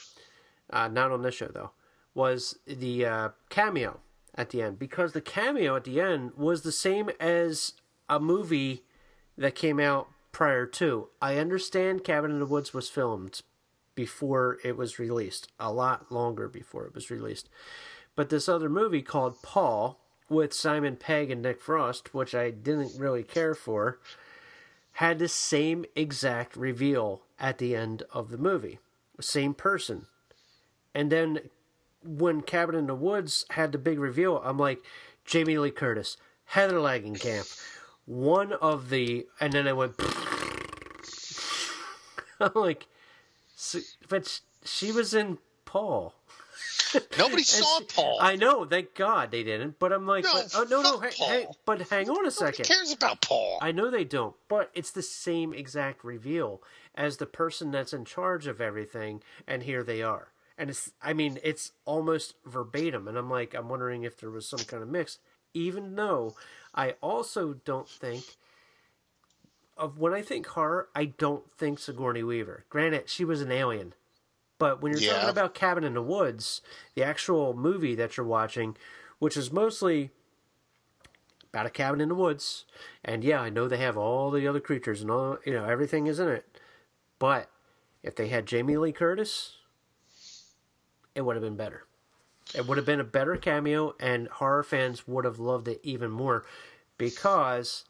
not on this show though, was the cameo at the end. Because the cameo at the end was the same as a movie that came out prior to. I understand Cabin in the Woods was filmed before it was released, a lot longer before it was released. But this other movie called Paul, with Simon Pegg and Nick Frost, which I didn't really care for, had the same exact reveal at the end of the movie. Same person. And then when Cabin in the Woods had the big reveal, I'm like, Jamie Lee Curtis, Heather Langenkamp, one of the... And then I went... I'm like... But she was in Paul.
Nobody saw Paul.
I know, thank God they didn't. But I'm like, but hang on a second.
Nobody cares about Paul.
I know they don't, but it's the same exact reveal as the person that's in charge of everything, and here they are. And it's almost verbatim, and I'm wondering if there was some kind of mix, even though I also don't think when I think horror, I don't think Sigourney Weaver. Granted, she was an alien. But when you're talking about Cabin in the Woods, the actual movie that you're watching, which is mostly about a cabin in the woods, and I know they have all the other creatures and all, everything is in it. But if they had Jamie Lee Curtis, it would have been better. It would have been a better cameo, and horror fans would have loved it even more, because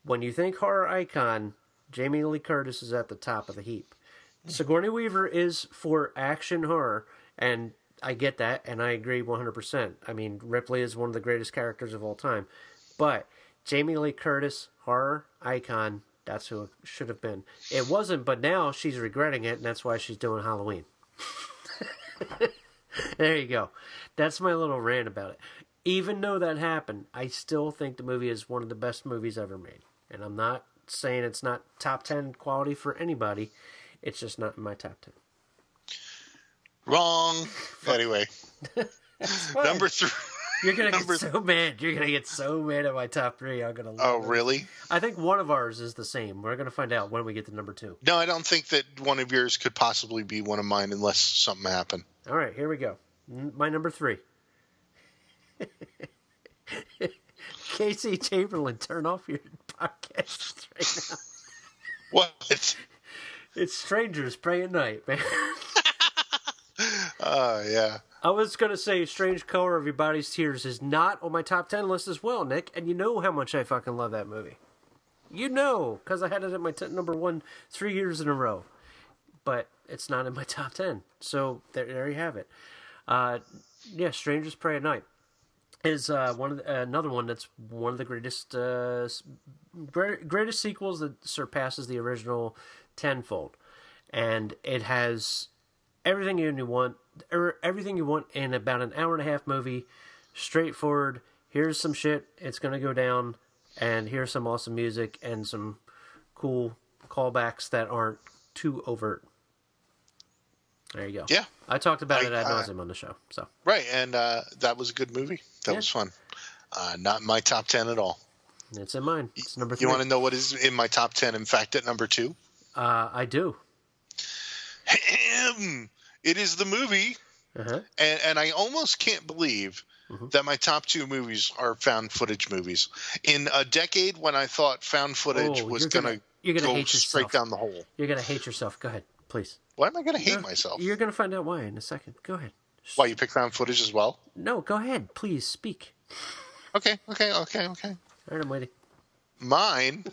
when you think horror icon, Jamie Lee Curtis is at the top of the heap. Sigourney Weaver is for action horror, and I get that, and I agree 100%. I mean, Ripley is one of the greatest characters of all time. But Jamie Lee Curtis, horror icon, that's who it should have been. It wasn't, but now she's regretting it, and that's why she's doing Halloween. There you go. That's my little rant about it. Even though that happened, I still think the movie is one of the best movies ever made. And I'm not saying it's not top 10 quality for anybody. It's just not in my top 10.
Wrong. Anyway. Number 3.
You're going to get so mad. You're going to get so mad at my top 3. I'm going to.
Oh, really?
I think one of ours is the same. We're going to find out when we get to number 2.
No, I don't think that one of yours could possibly be one of mine unless something happened.
All right, here we go. My number 3. Casey Chamberlain, turn off your podcast right now.
What?
It's Strangers Pray at Night, man.
Oh, yeah.
I was going to say Strange Color of Your Body's Tears is not on my top 10 list as well, Nick, and you know how much I fucking love that movie. You know, because I had it at my number 1 3 years in a row. But it's not in my top 10. So there you have it. Strangers Pray at Night is another one that's one of the greatest sequels that surpasses the original tenfold, and it has everything you want in about an hour and a half movie. Straightforward. Here's some shit. It's gonna go down, and here's some awesome music and some cool callbacks that aren't too overt. There you go.
Yeah,
I talked about it ad nauseum on the show. So
right, and that was a good movie. That was fun. Not in my top 10 at all.
It's in mine. It's number 3.
You want to know what is in my top 10? In fact, at number 2.
I do.
It is the movie, and I almost can't believe that my top 2 movies are found footage movies. In a decade when I thought found footage was going to go straight down the hole.
You're going to hate yourself. Go ahead, please.
Why am I going to hate myself?
You're going to find out why in a second. Go ahead.
Why, you pick found footage as well?
No, go ahead. Please speak.
Okay.
All right, I'm waiting.
Mine,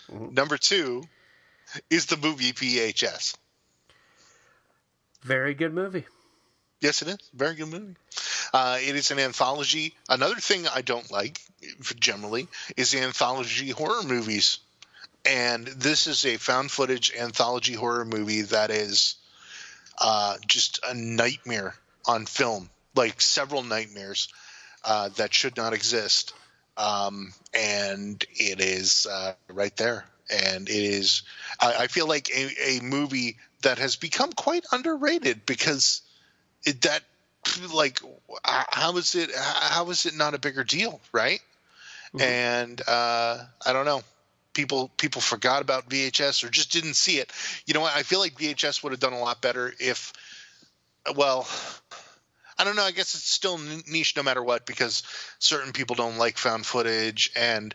number 2, is the movie VHS.
Very good movie.
Yes, it is. Very good movie. It is an anthology. Another thing I don't like, generally, is the anthology horror movies. And this is a found footage anthology horror movie that is just a nightmare on film. Like several nightmares that should not exist. And it is right there. And it is I feel like a movie that has become quite underrated because how is it not a bigger deal, right? Mm-hmm. And I don't know. People forgot about VHS or just didn't see it. You know what? I feel like VHS would have done a lot better if, well, I don't know. I guess it's still niche no matter what because certain people don't like found footage, and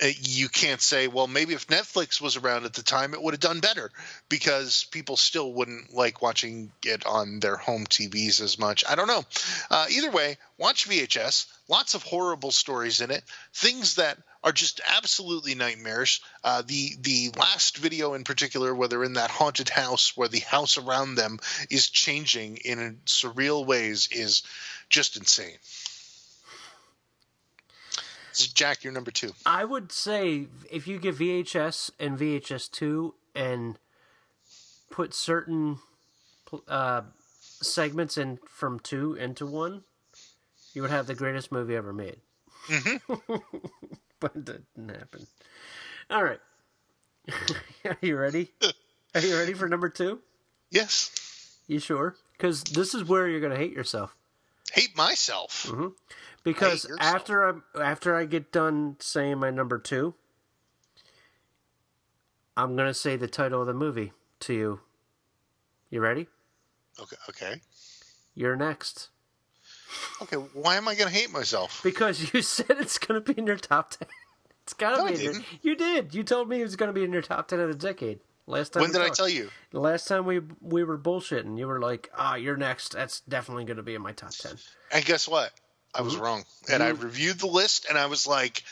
you can't say, well, maybe if Netflix was around at the time, it would have done better because people still wouldn't like watching it on their home TVs as much. I don't know. Either way, watch VHS. Lots of horrible stories in it. Things that are just absolutely nightmares. The last video in particular, where they're in that haunted house where the house around them is changing in surreal ways, is just insane. Jack, you're number 2.
I would say if you get VHS and VHS 2 and put certain segments in from 2 into 1, you would have the greatest movie ever made.
Mm-hmm.
But it didn't happen. All right. Are you ready? Are you ready for number 2?
Yes.
You sure? Because this is where you're going to hate yourself.
Hate myself?
Mm-hmm. Because after I get done saying my number 2, I'm going to say the title of the movie to you. You ready?
Okay.
You're next.
Okay, why am I going to hate myself?
Because you said it's going to be in your top 10. It's got to be. You did. You told me it was going to be in your top 10 of the decade. Last time.
When did I tell you?
The last time we were bullshitting, you were like, you're next. That's definitely going to be in my top 10.
And guess what? I was wrong. And I reviewed the list, and I was like,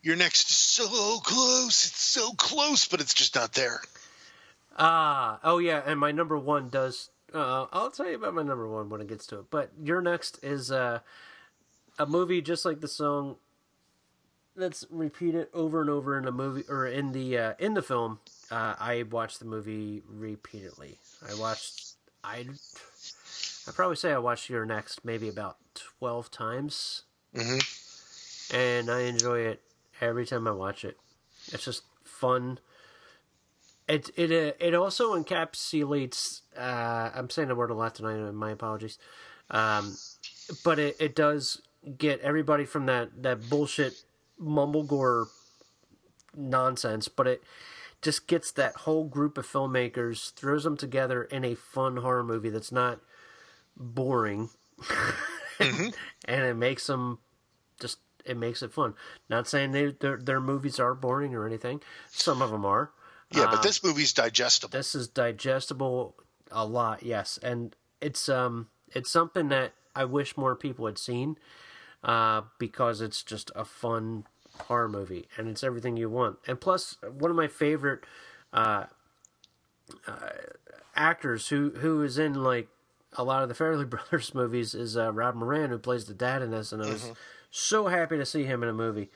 your next is so close. It's so close, but it's just not there.
Oh yeah, and my number 1 does... I'll tell you about my number 1 when it gets to it. But your next is a movie just like the song that's repeated over and over in a movie or in the film. I watched the movie repeatedly. I'd probably say I watched Your Next maybe about 12 times.
Mm-hmm.
And I enjoy it every time I watch it. It's just fun. It also encapsulates. I'm saying the word a lot tonight. My apologies. But it does get everybody from that bullshit mumblegore nonsense. But it just gets that whole group of filmmakers, throws them together in a fun horror movie that's not boring,
mm-hmm.
and it makes them just. It makes it fun. Not saying their movies are boring or anything. Some of them are.
Yeah, but this movie's digestible.
This is digestible a lot, yes, and it's something that I wish more people had seen, because it's just a fun horror movie, and it's everything you want. And plus, one of my favorite actors who is in like a lot of the Farrelly Brothers movies is Rob Moran, who plays the dad in this, and I was so happy to see him in a movie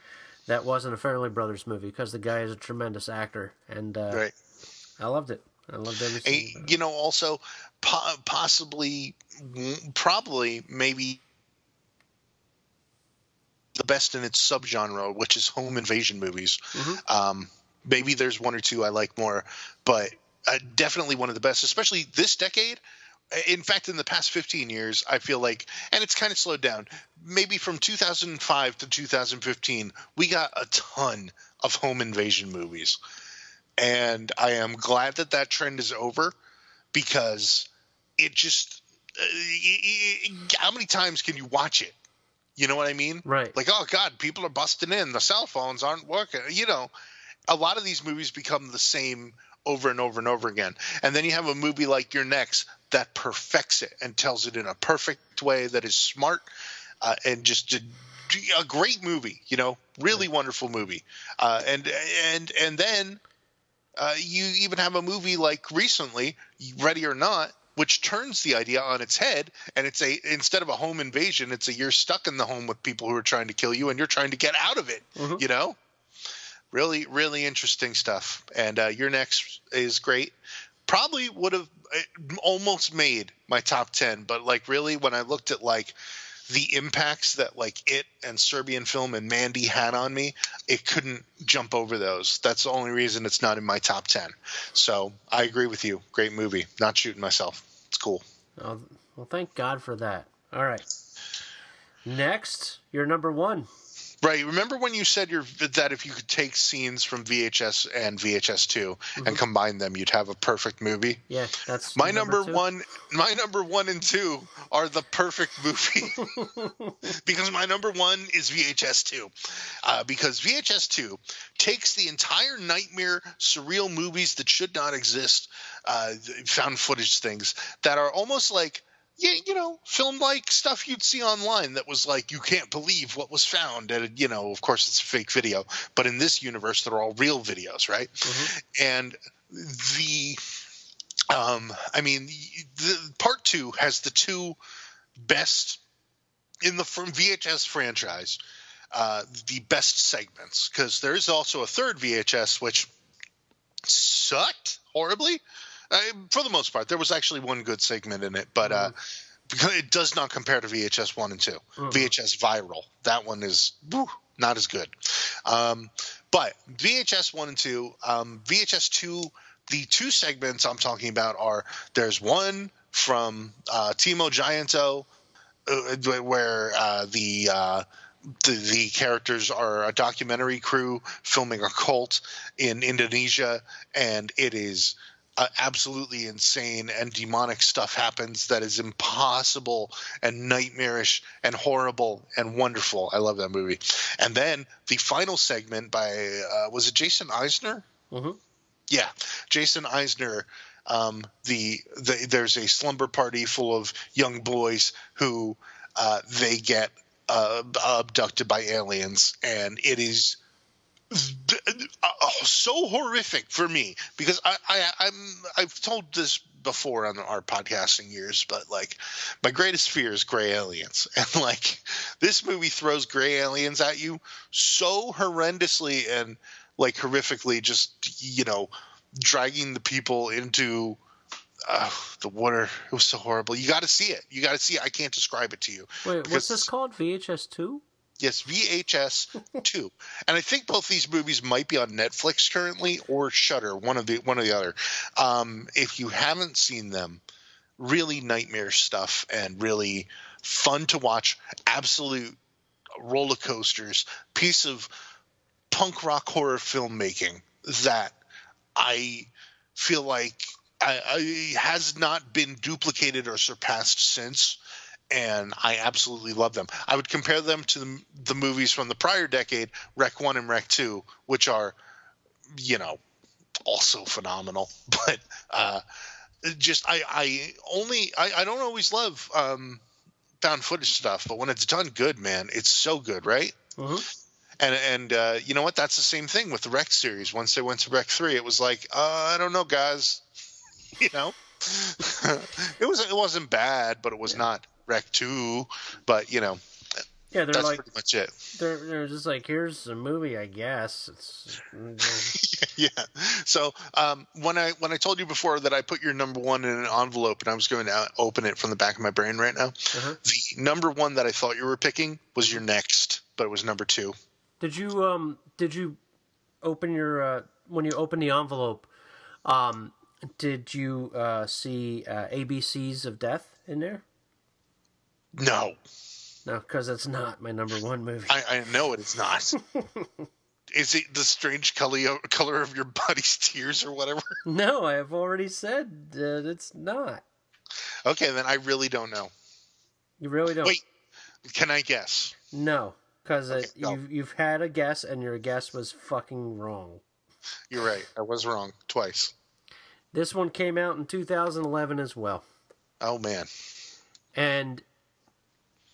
that wasn't a Farrelly Brothers movie, because the guy is a tremendous actor, and
right.
I loved it. I loved everything.
You know, also probably, maybe the best in its subgenre, which is home invasion movies.
Mm-hmm.
Maybe there's one or two I like more, but definitely one of the best, especially this decade. In fact, in the past 15 years, I feel like, and it's kind of slowed down, maybe from 2005 to 2015, we got a ton of home invasion movies. And I am glad that trend is over, because it just how many times can you watch it? You know what I mean?
Right.
Like, oh, God, people are busting in. The cell phones aren't working. You know, a lot of these movies become the same over and over and over again. And then you have a movie like Your Next that perfects it and tells it in a perfect way that is smart, and just a great movie, you know, really wonderful movie. And then you even have a movie like recently, Ready or Not, which turns the idea on its head, and instead of a home invasion, it's you're stuck in the home with people who are trying to kill you, and you're trying to get out of it. Mm-hmm. You know, really, really interesting stuff. And Your Next is great. Probably would have almost made my top 10, but like really, when I looked at like the impacts that like it and Serbian Film and Mandy had on me, it couldn't jump over those. That's the only reason it's not in my top 10. So I agree with you. Great movie. Not shooting myself. It's cool.
Well, thank God for that. All right. Next, your number 1.
Right. Remember when you said that if you could take scenes from VHS and VHS2 and combine them, you'd have a perfect movie?
Yeah, that's
my number 1. My number 1 and 2 are the perfect movie because my number 1 is VHS2. Because VHS2 takes the entire nightmare, surreal movies that should not exist, found footage things that are almost like, you know, film-like stuff you'd see online that was like, you can't believe what was found. And, you know, of course, it's a fake video. But in this universe, they're all real videos, right? Mm-hmm. And the part 2 has the 2 best in the VHS franchise, the best segments. Because there is also a third VHS, which sucked horribly. For the most part, there was actually one good segment in it, but because it does not compare to VHS 1 and 2. VHS Viral, that one is not as good. But VHS 1 and 2, VHS 2, the two segments I'm talking about are, there's one from Timo Gianto, where the characters are a documentary crew filming a cult in Indonesia, and it is absolutely insane, and demonic stuff happens that is impossible and nightmarish and horrible and wonderful. I love that movie. And then the final segment by was it Jason Eisner?
Mm-hmm.
Yeah, Jason Eisner. There's a slumber party full of young boys who they get abducted by aliens, and it is so horrific for me, because I've told this before on our podcasting years, but like, my greatest fear is gray aliens, and like, this movie throws gray aliens at you so horrendously and like horrifically, just, you know, dragging the people into the water. It was so horrible. You got to see it. I can't describe it to you.
Wait, what's this called? VHS 2?
Yes, VHS 2. And I think both these movies might be on Netflix currently, or Shudder, one of the other. If you haven't seen them, really nightmare stuff and really fun to watch. Absolute roller coasters. Piece of punk rock horror filmmaking that I feel like has not been duplicated or surpassed since. And I absolutely love them. I would compare them to the movies from the prior decade, Rec 1 and Rec 2, which are, you know, also phenomenal. But just I don't always love found footage stuff, but when it's done good, man, it's so good, right?
Mm-hmm.
And you know what? That's the same thing with the Rec series. Once they went to Rec 3, it was like, I don't know, guys. You know, it wasn't bad, but it was not Rec 2, but you know,
yeah, they're
that's
like,
pretty much it.
They're just like, here's a movie, I guess. It's
yeah. So when I told you before that I put your number one in an envelope and I was going to open it from the back of my brain right now, the number one that I thought you were picking was your next, but it was number 2.
Did you open your when you open the envelope? Did you see ABCs of Death in there?
No.
No, because it's not my number one movie.
I know it's not. Is it the strange color of your body's tears or whatever?
No, I have already said that it's not.
Okay, then I really don't know.
You really don't?
Wait, can I guess?
No, because you've had a guess and your guess was fucking wrong.
You're right. I was wrong twice.
This one came out in 2011 as well.
Oh, man.
And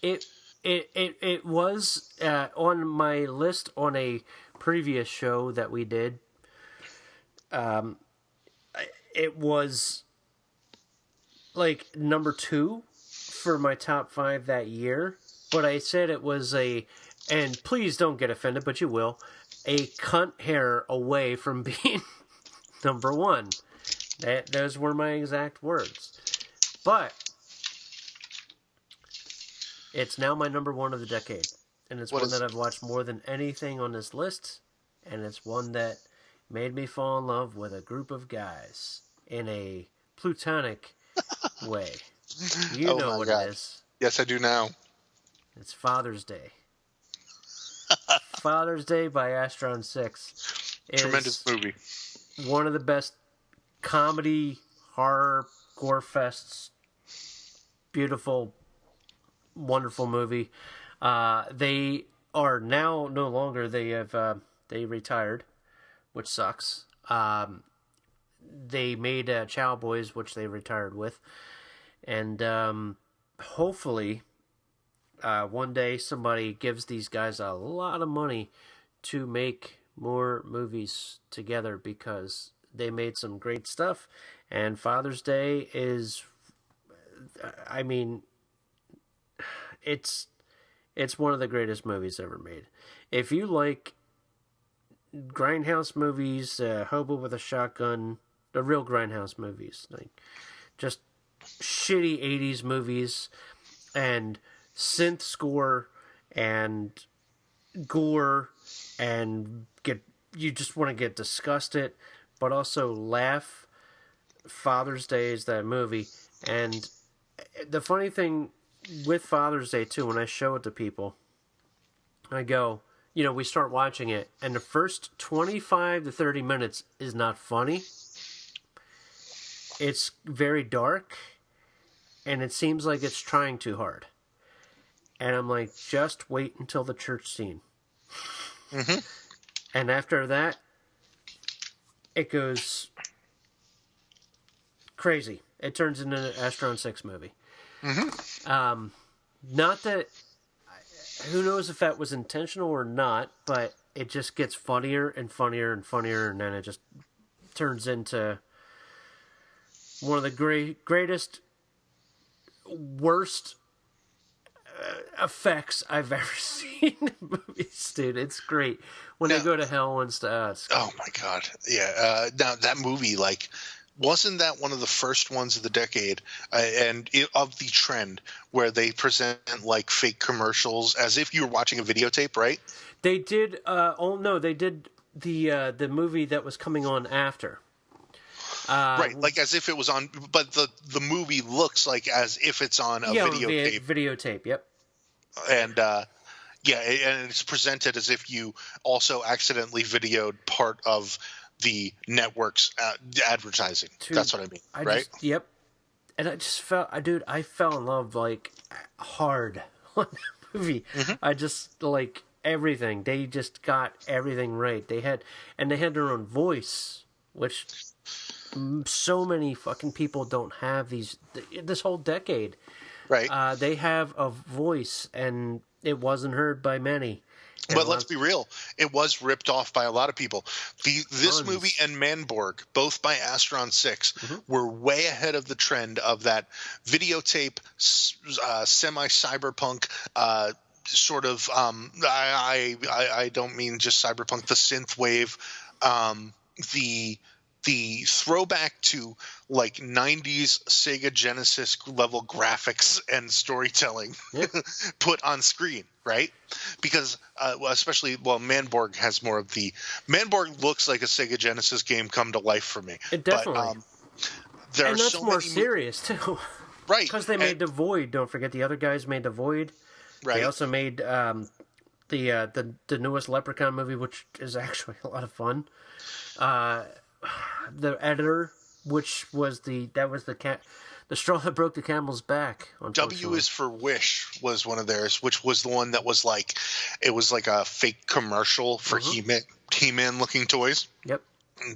it was on my list on a previous show that we did. It was like number 2 for my top 5 that year. But I said it was and please don't get offended, but you will, a cunt hair away from being number 1. Those were my exact words. But it's now my number 1 of the decade. And it's one that I've watched more than anything on this list. And it's one that made me fall in love with a group of guys in a plutonic way. You know what it is.
Yes, I do now.
It's Father's Day. Father's Day by Astron 6.
Tremendous movie.
One of the best comedy, horror, gore fests. Beautiful, wonderful movie. They are now no longer. They retired, which sucks. They made Chow Boys, which they retired with, and hopefully, one day somebody gives these guys a lot of money to make more movies together, because they made some great stuff. And Father's Day is, I mean, it's one of the greatest movies ever made. If you like grindhouse movies, Hobo with a Shotgun, the real Grindhouse movies, like just shitty 80s movies and synth score and gore, and you just want to get disgusted but also laugh. Father's Day is that movie. And the funny thing with Father's Day too, when I show it to people, I go, we start watching it, and the first 25 to 30 minutes is not funny. It's very dark, and it seems like it's trying too hard. And I'm like, just wait until the church scene.
Mm-hmm.
And after that, it goes crazy. It turns into an Astron 6 movie.
Mm-hmm.
Not that... Who knows if that was intentional or not, but it just gets funnier and funnier and funnier, and then it just turns into one of the greatest, worst effects I've ever seen in movies, dude. It's great. When they go to hell and stuff.
Oh, my God. Yeah. Now, that movie, wasn't that one of the first ones of the decade of the trend where they present fake commercials as if you were watching a videotape, right?
They did. They did the movie that was coming on after.
Right, as if it was on, but the movie looks like as if it's on a videotape.
Videotape, yep.
And and it's presented as if you also accidentally videoed part of the network's advertising. Dude, that's what I mean, right?
Yep. And I just I fell in love hard on that movie. Mm-hmm. I just everything. They just got everything right. They had their own voice, which so many fucking people don't have this whole decade.
Right.
They have a voice, and it wasn't heard by many.
But let's be real. It was ripped off by a lot of people. This movie and Manborg, both by Astron 6, were way ahead of the trend of that videotape, semi-cyberpunk sort of I don't mean just cyberpunk, the synth wave, the throwback to 90s Sega Genesis level graphics and storytelling put on screen, right? Because especially Manborg has more of Manborg looks like a Sega Genesis game come to life for me.
It definitely.
There
and
are
that's
so
more
many
serious too.
Right.
Because they made The Void. Don't forget the other guys made The Void. Right. They also made the newest Leprechaun movie, which is actually a lot of fun. The Editor, which was the straw that broke the camel's back.
W is for Wish was one of theirs, which was the one that was it was like a fake commercial for He-Man looking toys.
Yep.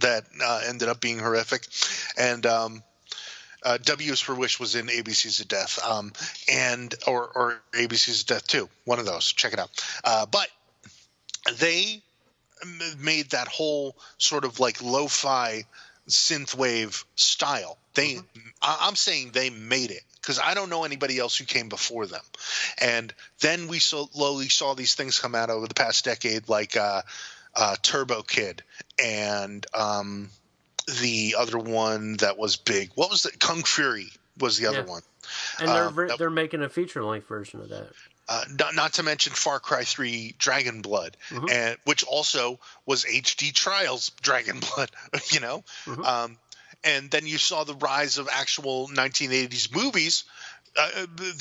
That ended up being horrific, and W is for Wish was in ABCs of Death, or ABCs of Death 2, one of those. Check it out. But they made that whole sort of lo-fi synthwave style. I'm saying they made it because I don't know anybody else who came before them. And then we slowly saw these things come out over the past decade, like Turbo Kid and the other one that was big. What was it? Kung Fury was the other one.
And they're making a feature-length version of that.
Not to mention Far Cry 3 Dragon Blood, and which also was HD Trials Dragon Blood, and then you saw the rise of actual 1980s movies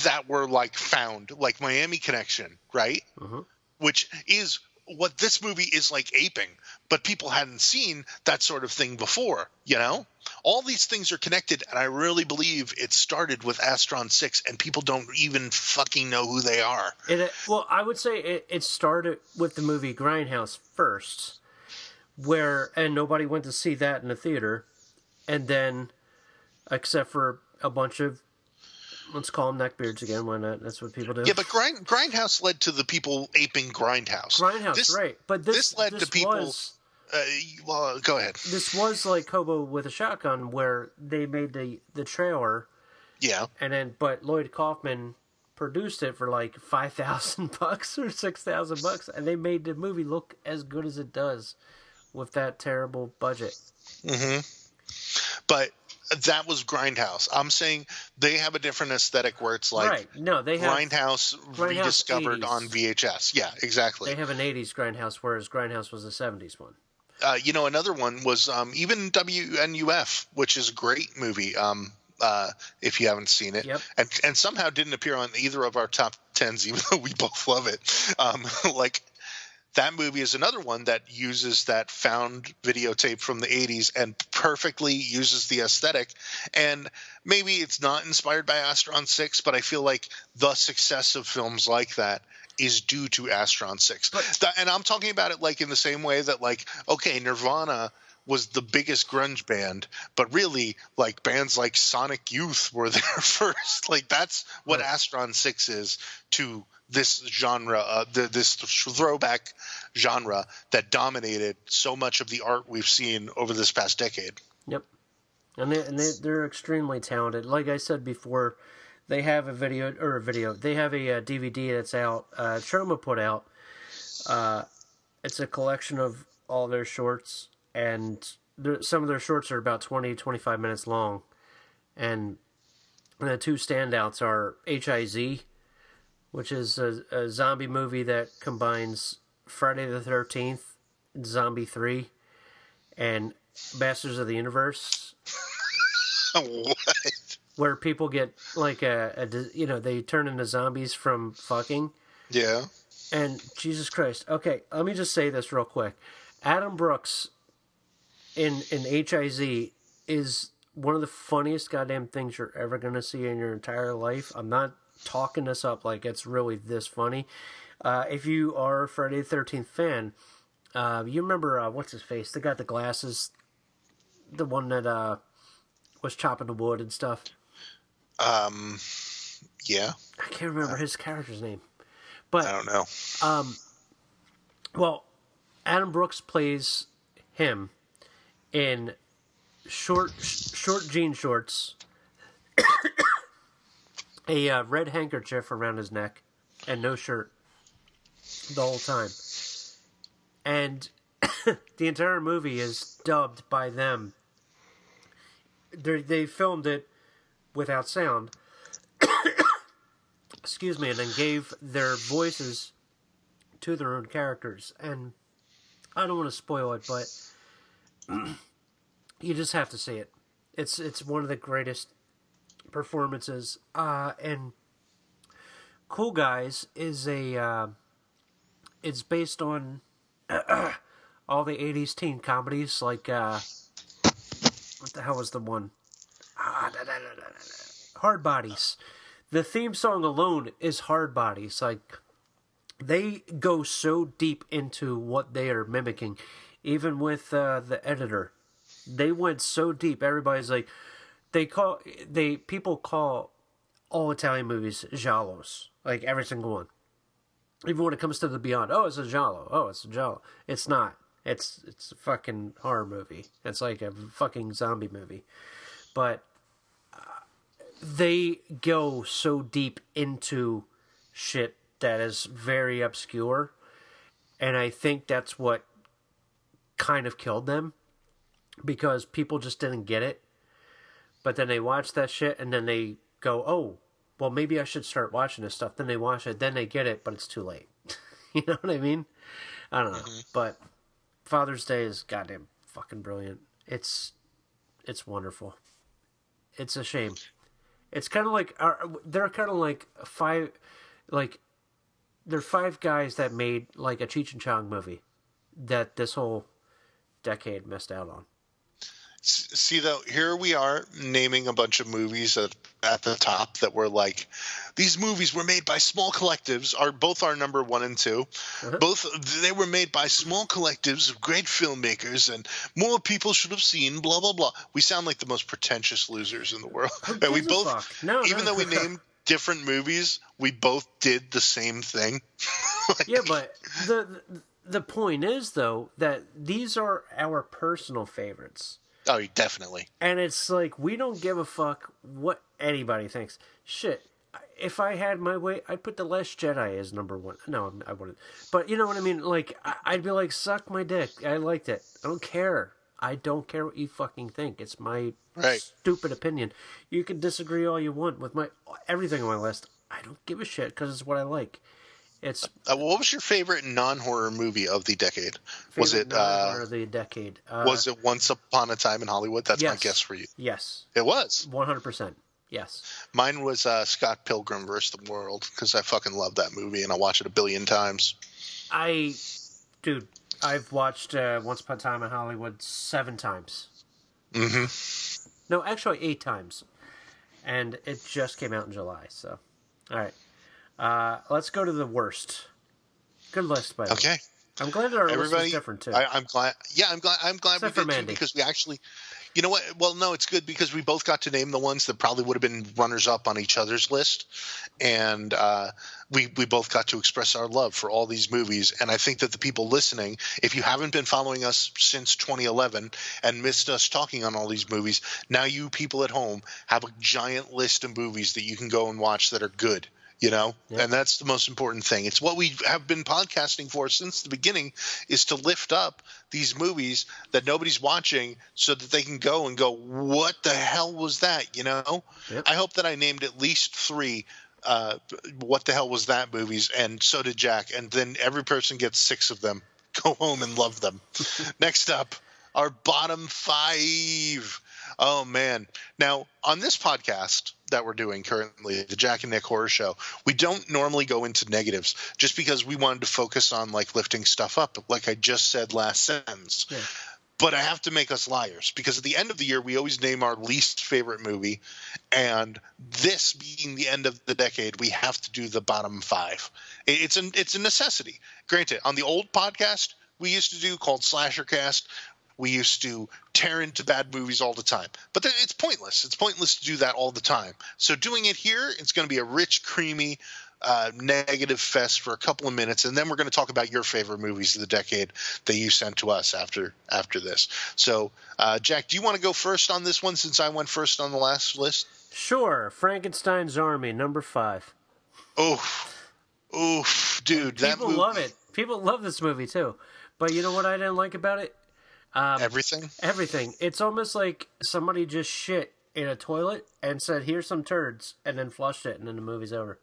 that were found, like Miami Connection, right? Which is what this movie is aping, but people hadn't seen that sort of thing before, All these things are connected, and I really believe it started with Astron 6, and people don't even fucking know who they are.
I would say it started with the movie Grindhouse first, and nobody went to see that in the theater, and then, except for a bunch of, let's call them neckbeards again, why not? That's what people do.
Yeah, but Grindhouse led to the people aping Grindhouse.
Right. But this
led to people... go ahead.
This was like Hobo with a Shotgun, where they made the trailer.
Yeah.
But Lloyd Kaufman produced it for $5,000 or $6,000, and they made the movie look as good as it does with that terrible budget.
but that was Grindhouse. I'm saying they have a different aesthetic where it's like
right. No, they have
Grindhouse rediscovered
80s.
on VHS. Yeah, exactly.
They have an 80s Grindhouse, whereas Grindhouse was a 70s one.
Another one was even WNUF, which is a great movie. If you haven't seen it,
yep.
and somehow didn't appear on either of our top 10s, even though we both love it. Like that movie is another one that uses that found videotape from the 80s and perfectly uses the aesthetic. And maybe it's not inspired by Astron 6, but I feel like the success of films like that is due to Astron 6. And I'm talking about it like in the same way that, like, okay, Nirvana was the biggest grunge band, but really, like, bands like Sonic Youth were there first. Like, that's what Astron 6 is to this genre, this throwback genre that dominated so much of the art we've seen over this past decade.
Yep. And they're extremely talented. Like I said before, they have they have a DVD that's out, Troma put out. It's a collection of all their shorts, and some of their shorts are about 20-25 minutes long. And the two standouts are H.I.Z., which is a zombie movie that combines Friday the 13th, Zombie 3, and Masters of the Universe.
What?
Where people get, like, they turn into zombies from fucking.
Yeah.
And, Jesus Christ. Okay, let me just say this real quick. Adam Brooks in H.I.Z. is one of the funniest goddamn things you're ever going to see in your entire life. I'm not talking this up like it's really this funny. If you are a Friday the 13th fan, you remember, what's his face? The guy with the glasses. The one that was chopping the wood and stuff.
Yeah.
I can't remember his character's name. But
I don't know.
Well, Adam Brooks plays him in short jean shorts, a red handkerchief around his neck, and no shirt the whole time. And the entire movie is dubbed by them. They filmed it without sound. Excuse me, and then gave their voices to their own characters. And I don't want to spoil it, but you just have to see it. It's one of the greatest performances. And Cool Guys is it's based on all the 80s teen comedies, like what the hell was the one? Hard Bodies. The theme song alone is Hard Bodies. Like, they go so deep into what they are mimicking. Even with the editor, they went so deep. Everybody's like, people call all Italian movies giallos, like every single one. Even when it comes to The Beyond, oh, it's a giallo. Oh, it's a giallo. It's not. It's a fucking horror movie. It's like a fucking zombie movie. But they go so deep into shit that is very obscure. And I think that's what kind of killed them. Because people just didn't get it. But then they watch that shit and then they go, oh, well, maybe I should start watching this stuff. Then they watch it, then they get it, but it's too late. You know what I mean? I don't know. Mm-hmm. But Father's Day is goddamn fucking brilliant. It's wonderful. It's a shame. It's kind of like, they're kind of like they're five guys that made like a Cheech and Chong movie that this whole decade missed out on.
See, though, here we are naming a bunch of movies at the top that were like, these movies were made by small collectives, both our number 1 and 2. Uh-huh. Both, they were made by small collectives of great filmmakers, and more people should have seen, blah, blah, blah. We sound like the most pretentious losers in the world. And we both, even though we named different movies, we both did the same thing.
Yeah, but the point is, though, that these are our personal favorites.
Oh, definitely.
And it's like, we don't give a fuck what anybody thinks. Shit, if I had my way, I'd put The Last Jedi as number 1. No, I wouldn't. But you know what I mean? Like, I'd be like, suck my dick. I liked it. I don't care. I don't care what you fucking think. It's my
right.
stupid opinion. You can disagree all you want with everything on my list. I don't give a shit because it's what I like. It's
what was your favorite non-horror movie of the decade? Was it
non-horror of the decade?
Was it Once Upon a Time in Hollywood? That's my guess for you.
Yes,
it was
100%. Yes,
mine was Scott Pilgrim vs. the World because I fucking love that movie and I watch it a billion times.
Dude, I've watched Once Upon a Time in Hollywood 7 times.
Mm-hmm.
No, actually 8 times, and it just came out in July. So, all right. Let's go to the worst. Good list, by the way.
Okay.
I'm glad that our list is different too.
I'm glad. Yeah, I'm glad
Except
we did too because we actually. You know what? Well, no, it's good because we both got to name the ones that probably would have been runners up on each other's list, and we both got to express our love for all these movies. And I think that the people listening, if you haven't been following us since 2011 and missed us talking on all these movies, now you people at home have a giant list of movies that you can go and watch that are good. You know,
yep.
And that's the most important thing. It's what we have been podcasting for since the beginning is to lift up these movies that nobody's watching so that they can go and go, what the hell was that? You know,
yep.
I hope that I named at least 3 what the hell was that movies. And so did Jack. And then every person gets 6 of them. Go home and love them. Next up, our bottom 5. Oh, man. Now, on this podcast that we're doing currently, the Jack and Nick Horror Show, we don't normally go into negatives just because we wanted to focus on, like, lifting stuff up, like I just said last sentence.
Yeah.
But I have to make us liars because at the end of the year, we always name our least favorite movie. And this being the end of the decade, we have to do the bottom 5. It's a necessity. Granted, on the old podcast we used to do called Slashercast, we used to tear into bad movies all the time. But it's pointless. It's pointless to do that all the time. So doing it here, it's going to be a rich, creamy, negative fest for a couple of minutes, and then we're going to talk about your favorite movies of the decade that you sent to us after this. So, Jack, do you want to go first on this one since I went first on the last list?
Sure. Frankenstein's Army, number 5.
Oof, dude.
People love it. People love this movie, too. But you know what I didn't like about it?
Everything?
Everything. It's almost like somebody just shit in a toilet and said, here's some turds, and then flushed it, and then the movie's over.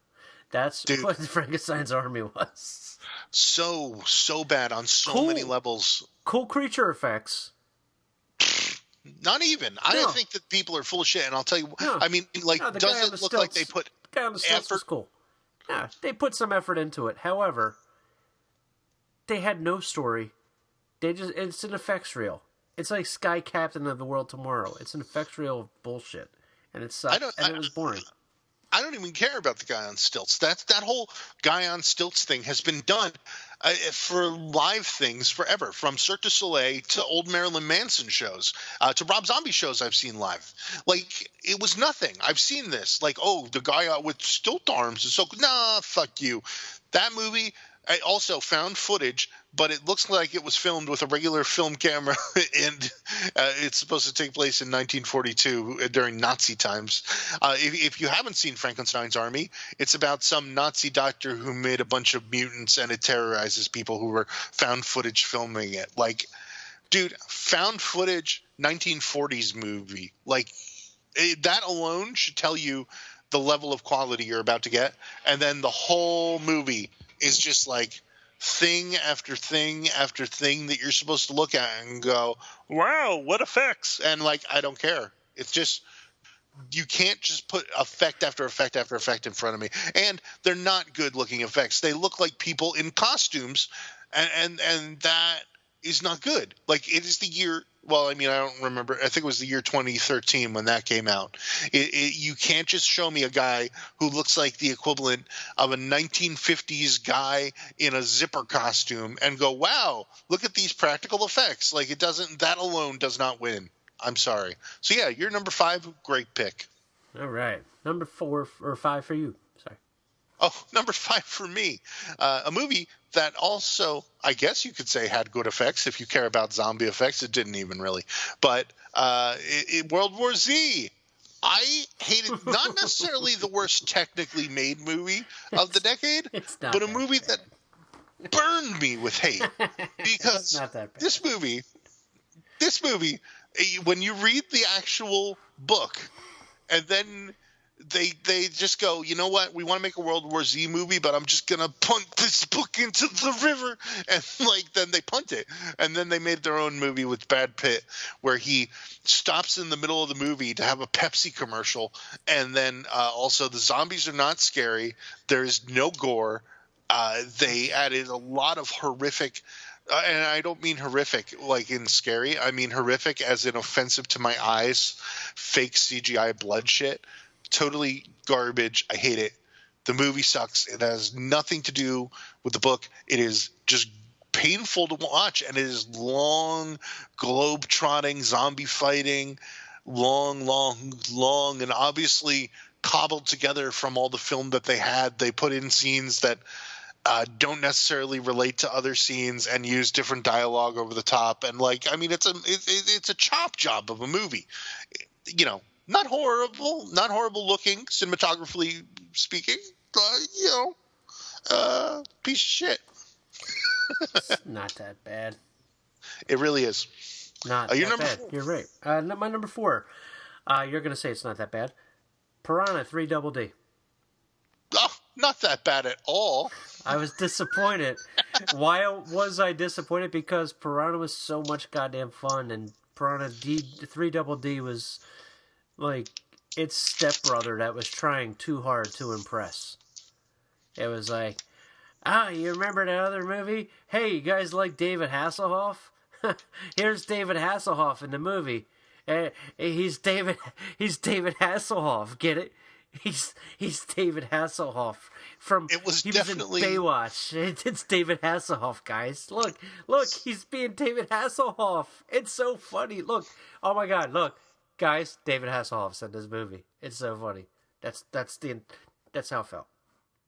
That's what Frankenstein's Army was.
So bad on so many levels.
Cool creature effects.
Not even. I don't think that people are full of shit, and I'll tell you. No. I mean, like, does it look like they put
the guy on the stilts was cool. Yeah, they put some effort into it. However, they had no story. It's an effects reel. It's like Sky Captain of the World Tomorrow. It's an effects reel of bullshit. And it sucked. It was boring.
I don't even care about the guy on stilts. That whole guy on stilts thing has been done for live things forever, from Cirque du Soleil to old Marilyn Manson shows, to Rob Zombie shows I've seen live. Like, it was nothing. I've seen this. Like, oh, the guy with stilt arms is so good. Nah, fuck you. That movie, I also found footage, but it looks like it was filmed with a regular film camera, and it's supposed to take place in 1942 during Nazi times. If you haven't seen Frankenstein's Army, it's about some Nazi doctor who made a bunch of mutants, and it terrorizes people who were found footage filming it. Like, dude, found footage 1940s movie. Like, that alone should tell you the level of quality you're about to get. And then the whole movie is just like thing after thing after thing that you're supposed to look at and go, wow, what effects? And like, I don't care. It's just, you can't just put effect after effect after effect in front of me. And they're not good looking effects. They look like people in costumes, and that is not good. Like, it is the year, well, I mean, I don't remember. I think it was the year 2013 when that came out. You can't just show me a guy who looks like the equivalent of a 1950s guy in a zipper costume and go, wow, look at these practical effects. Like, it doesn't, that alone does not win. I'm sorry. So, yeah, you're number 5. Great pick.
All right. Number 4 or 5 for you. Sorry.
Oh, number 5 for me. A movie that also, I guess you could say, had good effects. If you care about zombie effects, it didn't even really. But World War Z. I hated, not necessarily the worst technically made movie of the decade, but a movie that burned me with hate. Because this movie This movie, when you read the actual book, and then they just go, you know what? We want to make a World War Z movie, but I'm just gonna punt this book into the river, and like then they punt it, and then they made their own movie with Brad Pitt, where he stops in the middle of the movie to have a Pepsi commercial, and then also the zombies are not scary. There's no gore. They added a lot of horrific. And I don't mean horrific like in scary. I mean horrific as in offensive to my eyes, fake CGI blood shit. Totally garbage. I hate it. The movie sucks. It has nothing to do with the book. It is just painful to watch, and it is long, globe-trotting, zombie fighting, long, and obviously cobbled together from all the film that they had. They put in scenes that don't necessarily relate to other scenes and use different dialogue over the top. And like, I mean, it's a chop job of a movie, you know, not horrible looking cinematographically speaking, piece of shit.
It's not that bad.
It really is.
Not that bad. You're right. My number 4. You're going to say it's not that bad. Piranha 3 Double D.
Oh, not that bad at all.
I was disappointed. Why was I disappointed? Because Piranha was so much goddamn fun, and Piranha 3 Double D was like its stepbrother that was trying too hard to impress. It was like, you remember that other movie? Hey, you guys like David Hasselhoff? Here's David Hasselhoff in the movie. He's David Hasselhoff. Get it? He's David Hasselhoff from.
It was
he
definitely
was in Baywatch. It's David Hasselhoff, guys. Look, he's being David Hasselhoff. It's so funny. Look, oh my God, look, guys, David Hasselhoff's in this movie. It's so funny. That's how it felt.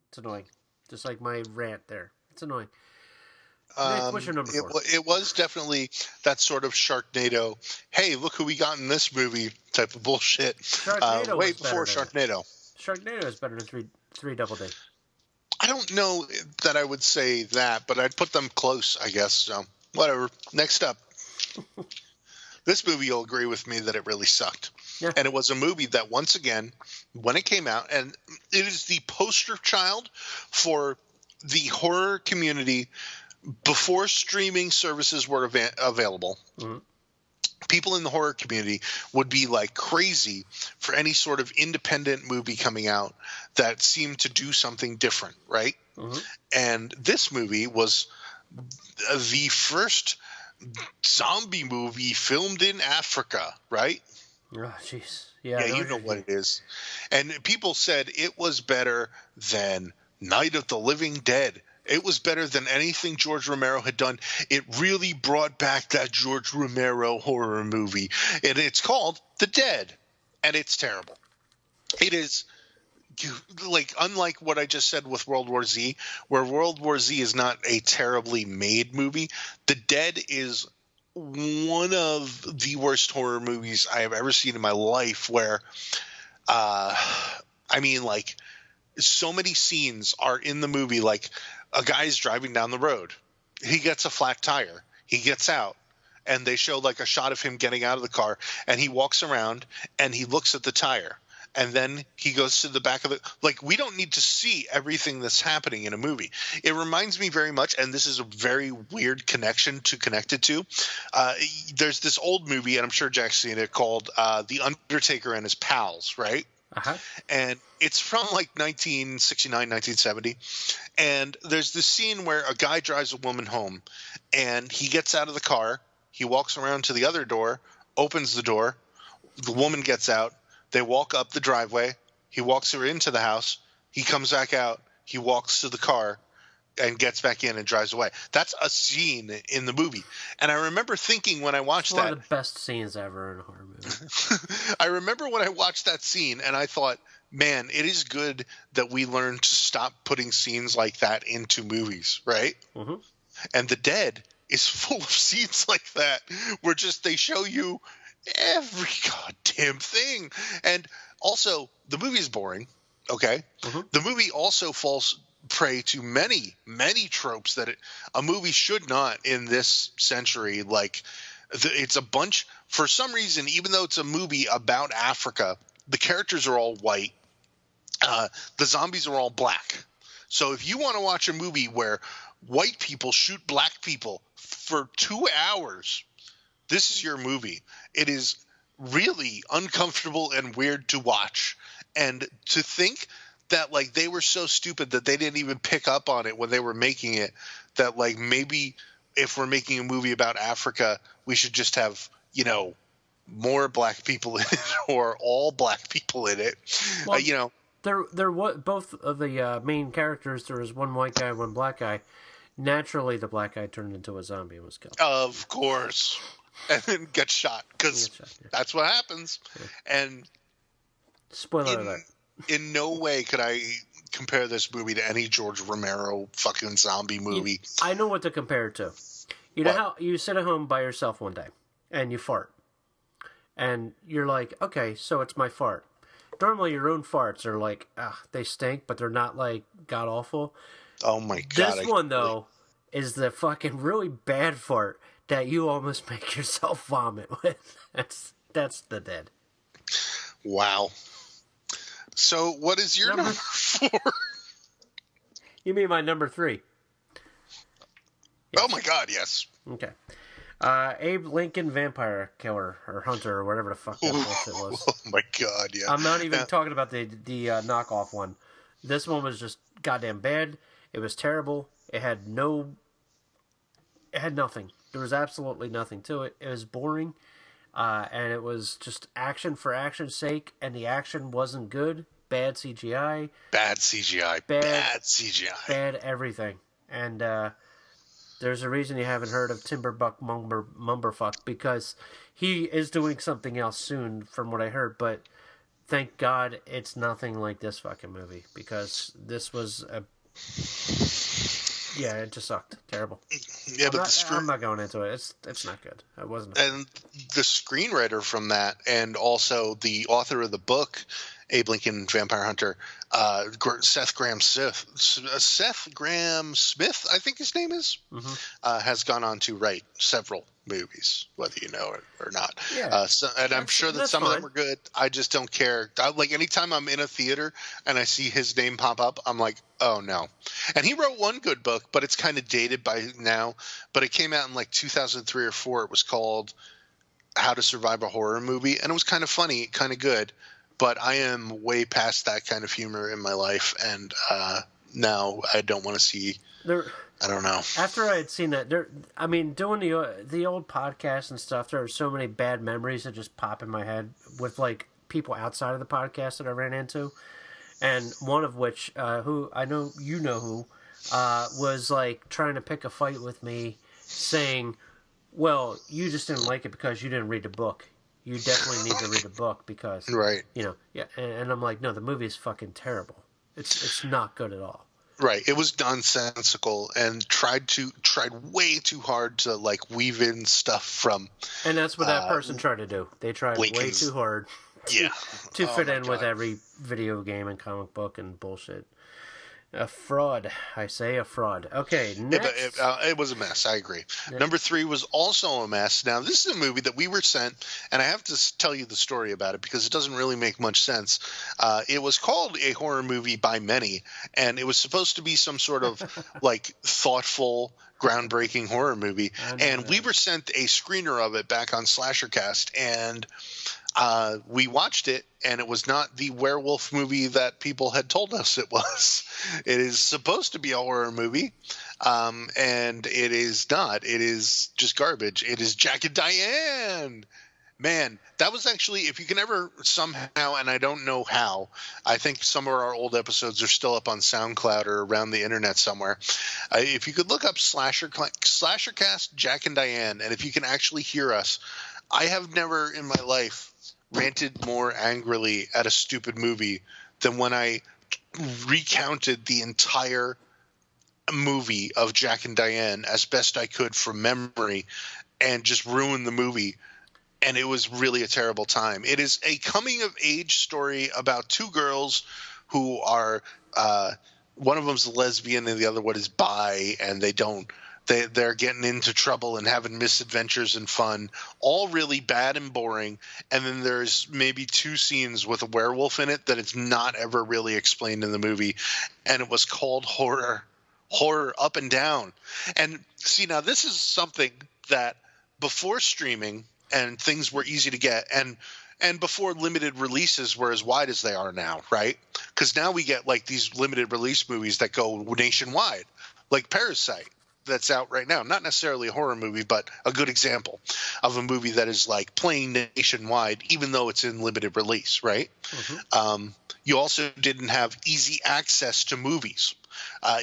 It's annoying, just like my rant there. It's annoying. Nick, what's your number 4?
It was definitely that sort of Sharknado. Hey, look who we got in this movie type of bullshit.
Sharknado
way before Sharknado.
Sharknado is better than 3 Double D.
I don't know that I would say that, but I'd put them close, I guess. So whatever. Next up, this movie, you'll agree with me that it really sucked.
Yeah.
And it was a movie that, once again, when it came out, and it is the poster child for the horror community before streaming services were available. Mm-hmm. People in the horror community would be like crazy for any sort of independent movie coming out that seemed to do something different, right? Mm-hmm. And this movie was the first zombie movie filmed in Africa, right?
Oh, jeez. Yeah,
you know what it is. And people said it was better than Night of the Living Dead. It was better than anything George Romero had done. It really brought back that George Romero horror movie. And it's called The Dead. And it's terrible. It is like, unlike what I just said with World War Z, where World War Z is not a terribly made movie, The Dead is one of the worst horror movies I have ever seen in my life, where so many scenes are in the movie. Like, a guy's driving down the road. He gets a flat tire. He gets out, and they show like a shot of him getting out of the car, and he walks around and he looks at the tire, and then he goes to the back of the – like, we don't need to see everything that's happening in a movie. It reminds me very much, and this is a very weird connection to connect it to. There's this old movie, and I'm sure Jack's seen it, called The Undertaker and His Pals, right?
Uh-huh.
And it's from like 1969, 1970. And there's this scene where a guy drives a woman home, and he gets out of the car. He walks around to the other door, opens the door. The woman gets out. They walk up the driveway. He walks her into the house. He comes back out. He walks to the car and gets back in and drives away. That's a scene in the movie. And I remember thinking when I watched that.
One of the best scenes ever in a horror movie.
I remember when I watched that scene and I thought, man, it is good that we learn to stop putting scenes like that into movies, right? Mm-hmm. And The Dead is full of scenes like that where just they show you every goddamn thing. And also, the movie is boring, okay? Mm-hmm. The movie also falls prey to many tropes that a movie should not in this century, like It's a bunch, for some reason, even though it's a movie about Africa, the characters are all white. The zombies are all black. So if you want to watch a movie where white people shoot black people for 2 hours, this is your movie. It is really uncomfortable and weird to watch. And to think that, like, they were so stupid that they didn't even pick up on it when they were making it, that, like, maybe if we're making a movie about Africa, we should just have, you know, more black people in it or all black people in it.
Well,
you know,
there both of the main characters. There was one white guy, one black guy. Naturally, the black guy turned into a zombie and was killed.
Of course, and then gets shot because that's what happens. Yeah. And
spoiler alert.
In no way could I compare this movie to any George Romero fucking zombie movie.
I know what to compare it to. You know how you sit at home by yourself one day and you fart. And you're like, okay, so it's my fart. Normally your own farts are like, they stink, but they're not like god awful.
Oh my God.
This one though is the fucking really bad fart that you almost make yourself vomit with. That's the dead.
Wow. So what is your number 4?
You mean my number 3?
Yes. Oh my God, yes.
Okay. Abe Lincoln Vampire Killer or Hunter or whatever the fuck that bullshit was.
Oh my God, yeah.
I'm not even talking about the knockoff one. This one was just goddamn bad. It was terrible. It had nothing. There was absolutely nothing to it. It was boring. And it was just action for action's sake, and the action wasn't good. Bad CGI.
Bad CGI. Bad CGI.
Bad everything. And there's a reason you haven't heard of Timberbuck Mumberfuck, because he is doing something else soon, from what I heard. But thank God it's nothing like this fucking movie, because this was yeah, it just sucked. Terrible.
Yeah,
I'm not going into it. It's not good. It wasn't.
And the screenwriter from that, and also the author of the book, Abe Lincoln Vampire Hunter, Seth Graham Smith, I think his name is, has gone on to write several movies, whether you know it or not.
Yeah.
And I'm sure that some of them are good. I just don't care. Like, anytime I'm in a theater and I see his name pop up, I'm like, oh no. And he wrote one good book, but it's kind of dated by now. But it came out in like 2003 or 4. It was called How to Survive a Horror Movie, and it was kind of funny, kind of good. But I am way past that kind of humor in my life, and now I don't want to see. I don't know.
After I had seen that, doing the old podcast and stuff, there are so many bad memories that just pop in my head with like people outside of the podcast that I ran into, and one of which, who I know you know who, was like trying to pick a fight with me, saying, "Well, you just didn't like it because you didn't read the book. You definitely need to read the book because,
right?
You know, yeah." And I'm like, no, the movie is fucking terrible. It's not good at all.
Right. It was nonsensical and tried way too hard to like weave in stuff from.
And that's what that person tried to do. They tried way too hard to fit in with every video game and comic book and bullshit. A fraud. I say a fraud. Okay, next.
It was a mess. I agree. Yeah. Number 3 was also a mess. Now, this is a movie that we were sent, and I have to tell you the story about it because it doesn't really make much sense. It was called A Horror Movie by Many, and it was supposed to be some sort of like thoughtful, groundbreaking horror movie. And we were sent a screener of it back on Slashercast, and we watched it, and it was not the werewolf movie that people had told us it was. It is supposed to be a horror movie, and it is not. It is just garbage. It is Jack and Diane. Man, that was actually, if you can ever somehow, and I don't know how, I think some of our old episodes are still up on SoundCloud or around the internet somewhere. If you could look up Slashercast Jack and Diane, and if you can actually hear us, I have never in my life ranted more angrily at a stupid movie than when I recounted the entire movie of Jack and Diane as best I could from memory and just ruined the movie. And it was really a terrible time. It is a coming of age story about 2 girls who are one of them's a lesbian and the other one is bi, and they don't they're getting into trouble and having misadventures and fun, all really bad and boring. And then there's maybe 2 scenes with a werewolf in it that it's not ever really explained in the movie, and it was called horror up and down. And see, now this is something that before streaming and things were easy to get, and before limited releases were as wide as they are now, right? Because now we get like these limited release movies that go nationwide, like Parasite that's out right now. Not necessarily a horror movie, but a good example of a movie that is like playing nationwide, even though it's in limited release, right? Mm-hmm. You also didn't have easy access to movies.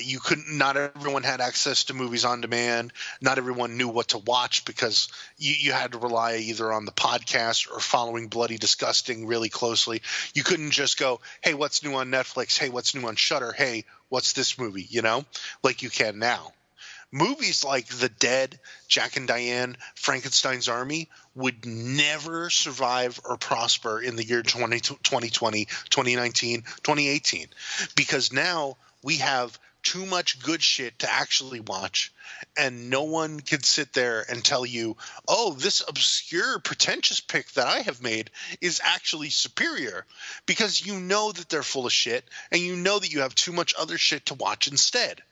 You couldn't. Not everyone had access to movies on demand. Not everyone knew what to watch because you had to rely either on the podcast or following Bloody Disgusting really closely. You couldn't just go, "Hey, what's new on Netflix? Hey, what's new on Shudder? Hey, what's this movie?" You know, like you can now. Movies like The Dead, Jack and Diane, Frankenstein's Army would never survive or prosper in the year 2020, 2019, 2018, because now we have too much good shit to actually watch, and no one can sit there and tell you, oh, this obscure, pretentious pick that I have made is actually superior, because you know that they're full of shit, and you know that you have too much other shit to watch instead.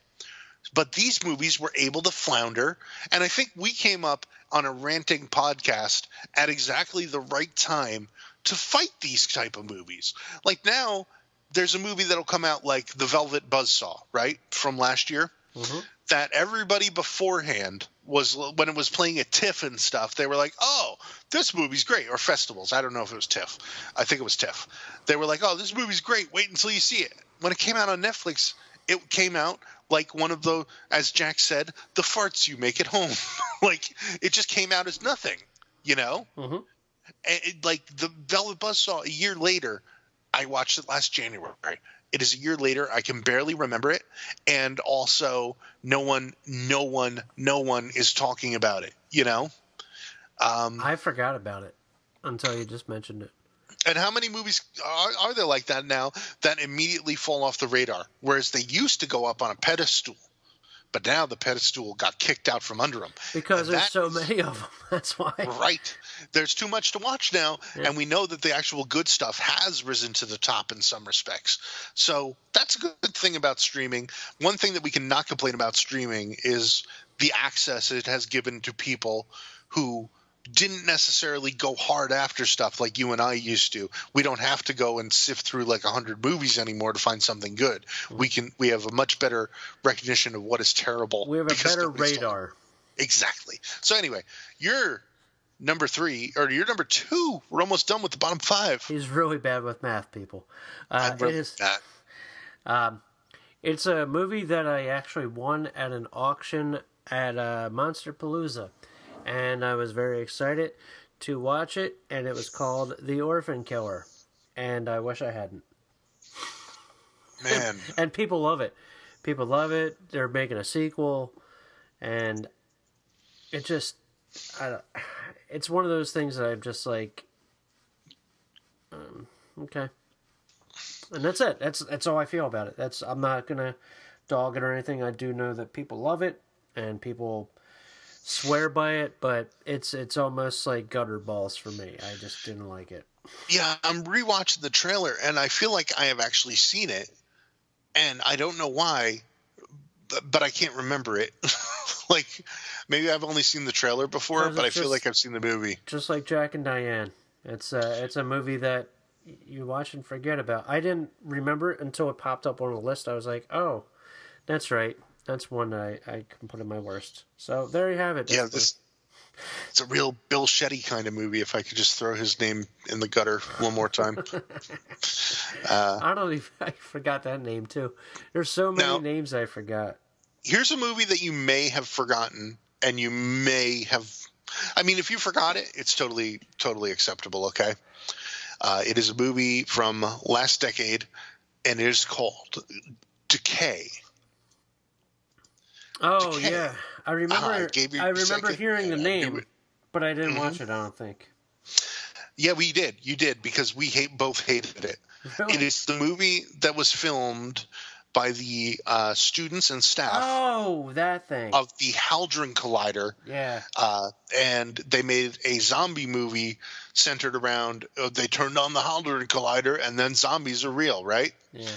But these movies were able to flounder, and I think we came up on a ranting podcast at exactly the right time to fight these type of movies. Like now, there's a movie that'll come out like The Velvet Buzzsaw, right, from last year, mm-hmm. that everybody beforehand was, when it was playing at TIFF and stuff, they were like, oh, this movie's great, or festivals. I don't know if it was TIFF. I think it was TIFF. They were like, oh, this movie's great. Wait until you see it. When it came out on Netflix, it came out like one of the, as Jack said, the farts you make at home. Like, it just came out as nothing, you know? Mm-hmm. Like, The Velvet Buzzsaw, a year later, I watched it last January. It is a year later. I can barely remember it. And also, no one is talking about it, you know?
I forgot about it until you just mentioned it.
And how many movies are there like that now that immediately fall off the radar? Whereas they used to go up on a pedestal, but now the pedestal got kicked out from under them.
Because there's so many of them. That's why.
Right. There's too much to watch now, yeah. And we know that the actual good stuff has risen to the top in some respects. So that's a good thing about streaming. One thing that we cannot complain about streaming is the access it has given to people who didn't necessarily go hard after stuff like you and I used to. We don't have to go and sift through like 100 movies anymore to find something good. We have a much better recognition of what is terrible.
We have a better radar.
Exactly. So anyway, you're number 3, or you're number 2. We're almost done with the bottom 5.
He's really bad with math, people. It's a movie that I actually won at an auction at Monsterpalooza. And I was very excited to watch it, and it was called The Orphan Killer. And I wish I hadn't.
Man.
And people love it. People love it. They're making a sequel. And it just, it's one of those things that I'm just like, okay. And that's it. That's all I feel about it. I'm not going to dog it or anything. I do know that people love it, and people swear by it, but it's almost like gutter balls for me. I just didn't like it.
Yeah, I'm rewatching the trailer, and I feel like I have actually seen it, and I don't know why, but I can't remember it. Like, maybe I've only seen the trailer before, but I feel like I've seen the movie.
Just like Jack and Diane. It's a movie that you watch and forget about. I didn't remember it until it popped up on the list. I was like, oh, that's right. That's one I can put in my worst. So there you have it.
Yeah, it's a real Bill Shetty kind of movie, if I could just throw his name in the gutter one more time.
I forgot that name too. There's so many names I forgot.
Here's a movie that you may have forgotten, and you may have, I mean, if you forgot it, it's totally acceptable, okay? It is a movie from last decade, and it is called Decay.
Oh,
Decay.
Yeah. I remember hearing the name, but I didn't watch it, I don't think.
Yeah, we did. You did, because we both hated it. Really? It is the movie that was filmed by the students and staff.
Oh, that thing.
Of the Hadron Collider.
Yeah.
And they made a zombie movie centered around they turned on the Hadron Collider and then zombies are real, right?
Yeah.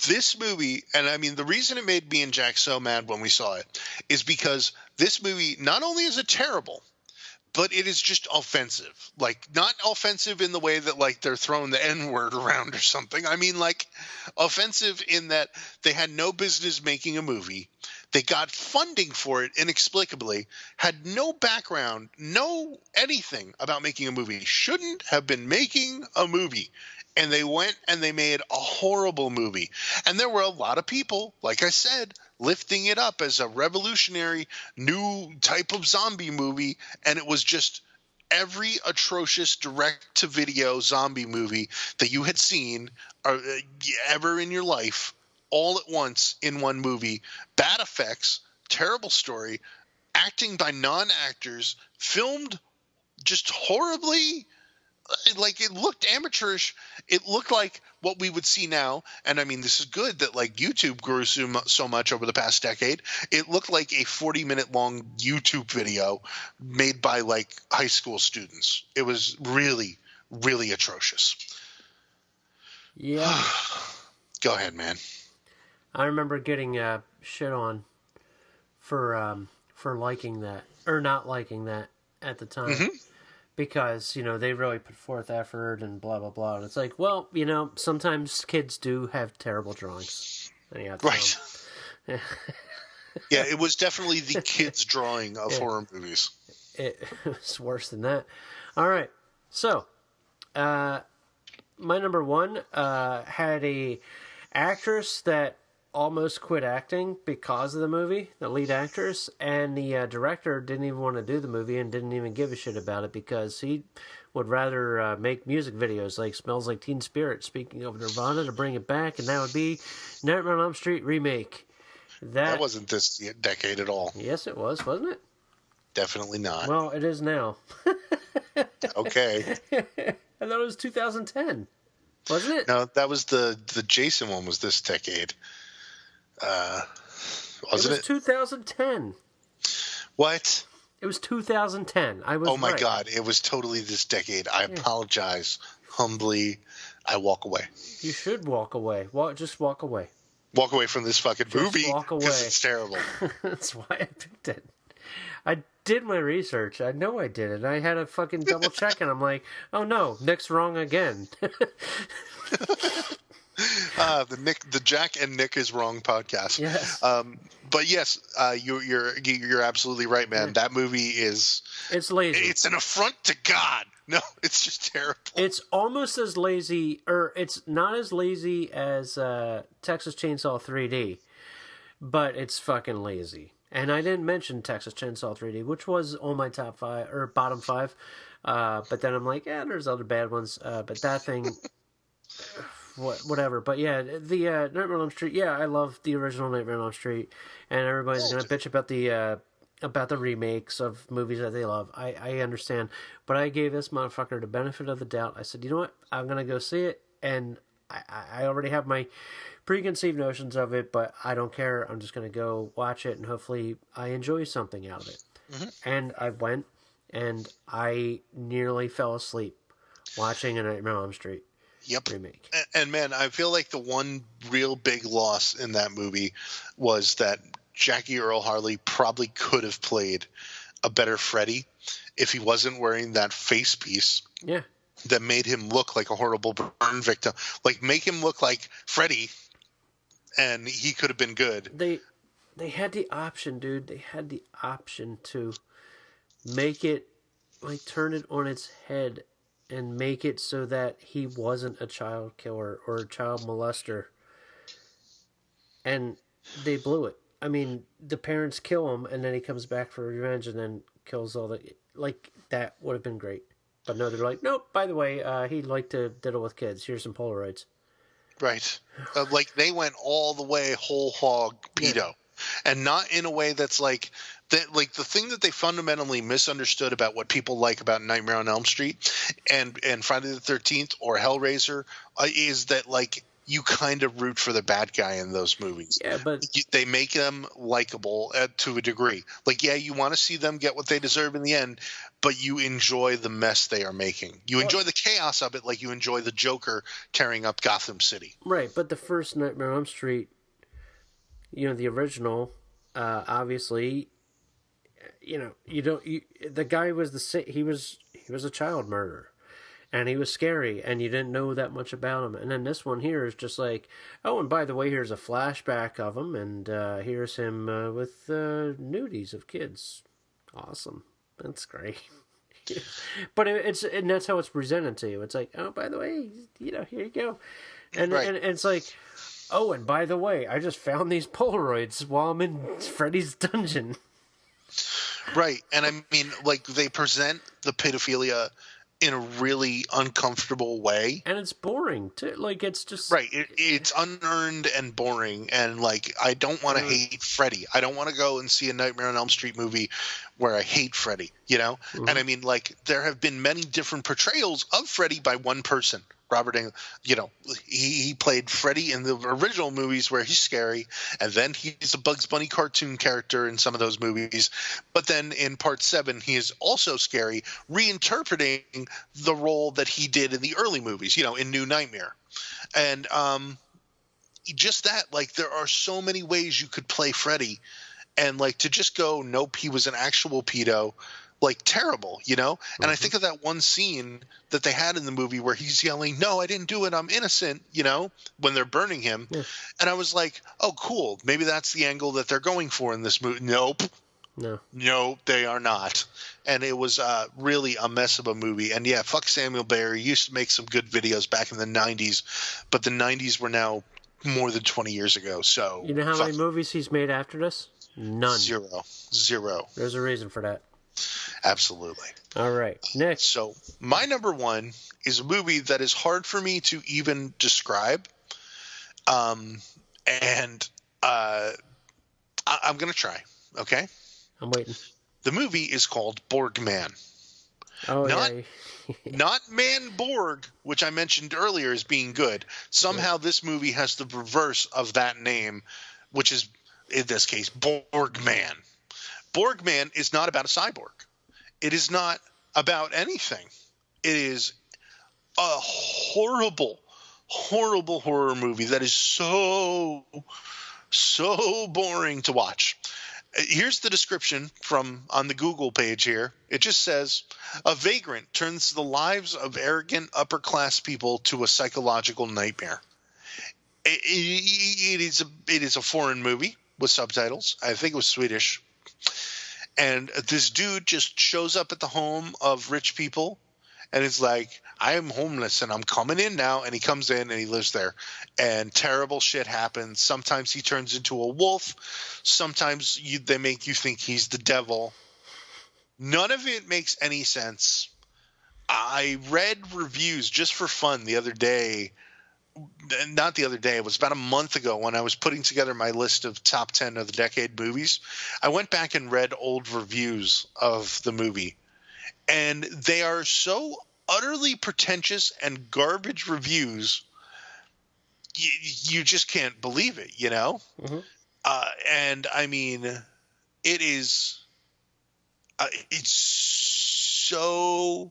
This movie, and I mean the reason it made me and Jack so mad when we saw it is because this movie not only is it terrible, but it is just offensive. Like, not offensive in the way that, like, they're throwing the N-word around or something. I mean, like, offensive in that they had no business making a movie. They got funding for it inexplicably, had no background, no anything about making a movie. Shouldn't have been making a movie. And they went and they made a horrible movie. And there were a lot of people, like I said, lifting it up as a revolutionary new type of zombie movie. And it was just every atrocious direct-to-video zombie movie that you had seen ever in your life, all at once in one movie. Bad effects, terrible story, acting by non-actors, filmed just horribly. Like, it looked amateurish. It looked like what we would see now. And I mean, this is good that like YouTube grew so much over the past decade. It looked like a 40-minute long YouTube video made by like high school students. It was really, really atrocious.
Yeah.
Go ahead, man.
I remember getting shit on for liking that or not liking that at the time. Mm-hmm. Because, you know, they really put forth effort and blah, blah, blah. And it's like, well, you know, sometimes kids do have terrible drawings.
Right. Yeah, it was definitely the kids' drawing of horror movies.
It was worse than that. All right. So, my number one had a actress that almost quit acting because of the movie, the lead actress, and the director didn't even want to do the movie and didn't even give a shit about it because he would rather make music videos like Smells Like Teen Spirit, speaking of Nirvana, to bring it back, and that would be Nightmare on Elm Street remake.
That wasn't this decade at all.
Yes, it was, wasn't it?
Definitely not.
Well, it is now.
Okay.
I thought it was 2010. Wasn't it?
No, that was the Jason one was this decade. Wasn't it?
2010.
What?
It was 2010. I was.
Oh my
right.
God! It was totally this decade. I apologize humbly. I walk away.
You should walk away. Just walk away.
Walk away from this fucking movie.
Walk away.
Because it's terrible.
That's why I picked it. I did my research. I know I did it. I had to fucking double check, and I'm like, oh no, Nick's wrong again.
The Jack and Nick is Wrong podcast.
Yes.
But yes, you're absolutely right, man. That movie is
it's lazy.
It's an affront to God. No, it's just terrible.
It's almost as lazy, or it's not as lazy as Texas Chainsaw 3D, but it's fucking lazy. And I didn't mention Texas Chainsaw 3D, which was on my top 5 or bottom 5. But then I'm like, yeah, there's other bad ones. But that thing. Whatever, but yeah, the Nightmare on Elm Street. Yeah, I love the original Nightmare on Elm Street, and everybody's gonna bitch about the remakes of movies that they love. I understand, but I gave this motherfucker the benefit of the doubt. I said, you know what, I'm gonna go see it, and I already have my preconceived notions of it, but I don't care. I'm just gonna go watch it, and hopefully I enjoy something out of it. Mm-hmm. And I went, and I nearly fell asleep watching a Nightmare on Elm Street.
Yep.
Remake.
And man, I feel like the one real big loss in that movie was that Jackie Earle Haley probably could have played a better Freddy if he wasn't wearing that face piece.
Yeah.
That made him look like a horrible burn victim. Like, make him look like Freddy, and he could have been good.
They had the option, dude. They had the option to make it, like, turn it on its head and make it so that he wasn't a child killer or a child molester. And they blew it. I mean, the parents kill him, and then he comes back for revenge and then kills all the... Like, that would have been great. But no, they're like, nope, by the way, he'd like to diddle with kids. Here's some Polaroids.
Right. Like, they went all the way whole hog pedo. Yeah. And not in a way that's like... Like the thing that they fundamentally misunderstood about what people like about Nightmare on Elm Street and Friday the 13th or Hellraiser is that, like, you kind of root for the bad guy in those movies.
Yeah, but
they make them likable to a degree. Like, yeah, you want to see them get what they deserve in the end, but you enjoy the mess they are making. You enjoy the chaos of it, like you enjoy the Joker tearing up Gotham City.
Right, but the first Nightmare on Elm Street, the original, obviously, the guy was he was a child murderer. And he was scary, and you didn't know that much about him. And then this one here is just like, oh, and by the way, here's a flashback of him, and here's him with nudies of kids. Awesome. That's great. But and that's how it's presented to you. It's like, oh, by the way, here you go. And,
right.
and it's like, oh, and by the way, I just found these Polaroids while I'm in Freddy's dungeon.
Right. And I mean, like, they present the pedophilia in a really uncomfortable way,
and it's boring too. Like, it's just
right. It's unearned and boring, and like, I don't want to hate Freddy. I don't want to go and see a Nightmare on Elm Street movie where I hate Freddy. And I mean, like, there have been many different portrayals of Freddy by one person. Robert Englund, he played Freddy in the original movies where he's scary, and then he's a Bugs Bunny cartoon character in some of those movies. But then in Part 7, he is also scary, reinterpreting the role that he did in the early movies, in New Nightmare. And just that, like, there are so many ways you could play Freddy, and like, to just go, nope, he was an actual pedo. Like, terrible, And I think of that one scene that they had in the movie where he's yelling, "No, I didn't do it. I'm innocent," when they're burning him. Yeah. And I was like, oh, cool. Maybe that's the angle that they're going for in this movie. Nope. No, they are not. And it was really a mess of a movie. And yeah, fuck Samuel Bayer. He used to make some good videos back in the 90s, but the 90s were now more than 20 years ago. So
you know how many movies he's made after this? None.
Zero.
There's a reason for that.
Absolutely.
All right. Next.
So my number one is a movie that is hard for me to even describe. And I'm going to try. Okay.
I'm waiting.
The movie is called Borgman.
Oh,
not Man Borg, which I mentioned earlier as being good. Somehow this movie has the reverse of that name, which is, in this case, Borgman. Borgman is not about a cyborg. It is not about anything. It is a horrible, horrible horror movie that is so boring to watch. Here's the description on the Google page here. It just says, a vagrant turns the lives of arrogant upper-class people to a psychological nightmare. It is a foreign movie with subtitles. I think it was Swedish. And this dude just shows up at the home of rich people and is like, I am homeless and I'm coming in now. And he comes in and he lives there. And terrible shit happens. Sometimes he turns into a wolf. Sometimes they make you think he's the devil. None of it makes any sense. I read reviews just for fun the other day. Not the other day. It was about a month ago when I was putting together my list of top 10 of the decade movies. I went back and read old reviews of the movie, and they are so utterly pretentious and garbage reviews. You just can't believe it, Mm-hmm. And I mean, it's so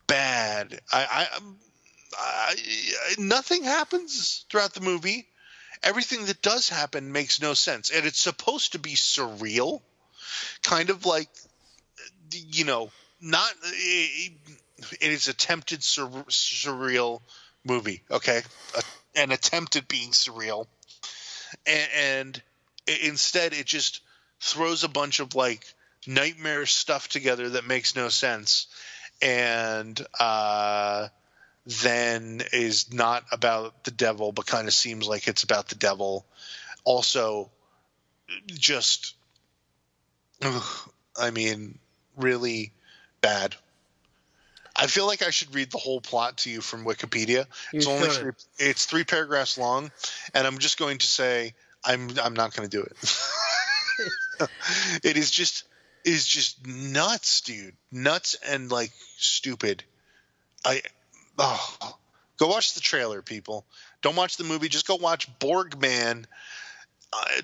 bad. Nothing happens throughout the movie. Everything that does happen makes no sense. And it's supposed to be surreal, kind of like, not it is attempted surreal movie. Okay. An attempt at being surreal. And instead it just throws a bunch of like nightmare stuff together that makes no sense. And, then is not about the devil, but kind of seems like it's about the devil. Also, just, really bad. I feel like I should read the whole plot to you from Wikipedia. It's 3 paragraphs long, and I'm just going to say I'm not going to do it. It is just nuts, dude. Nuts and like stupid. Go watch the trailer, people. Don't watch the movie. Just go watch Borgman,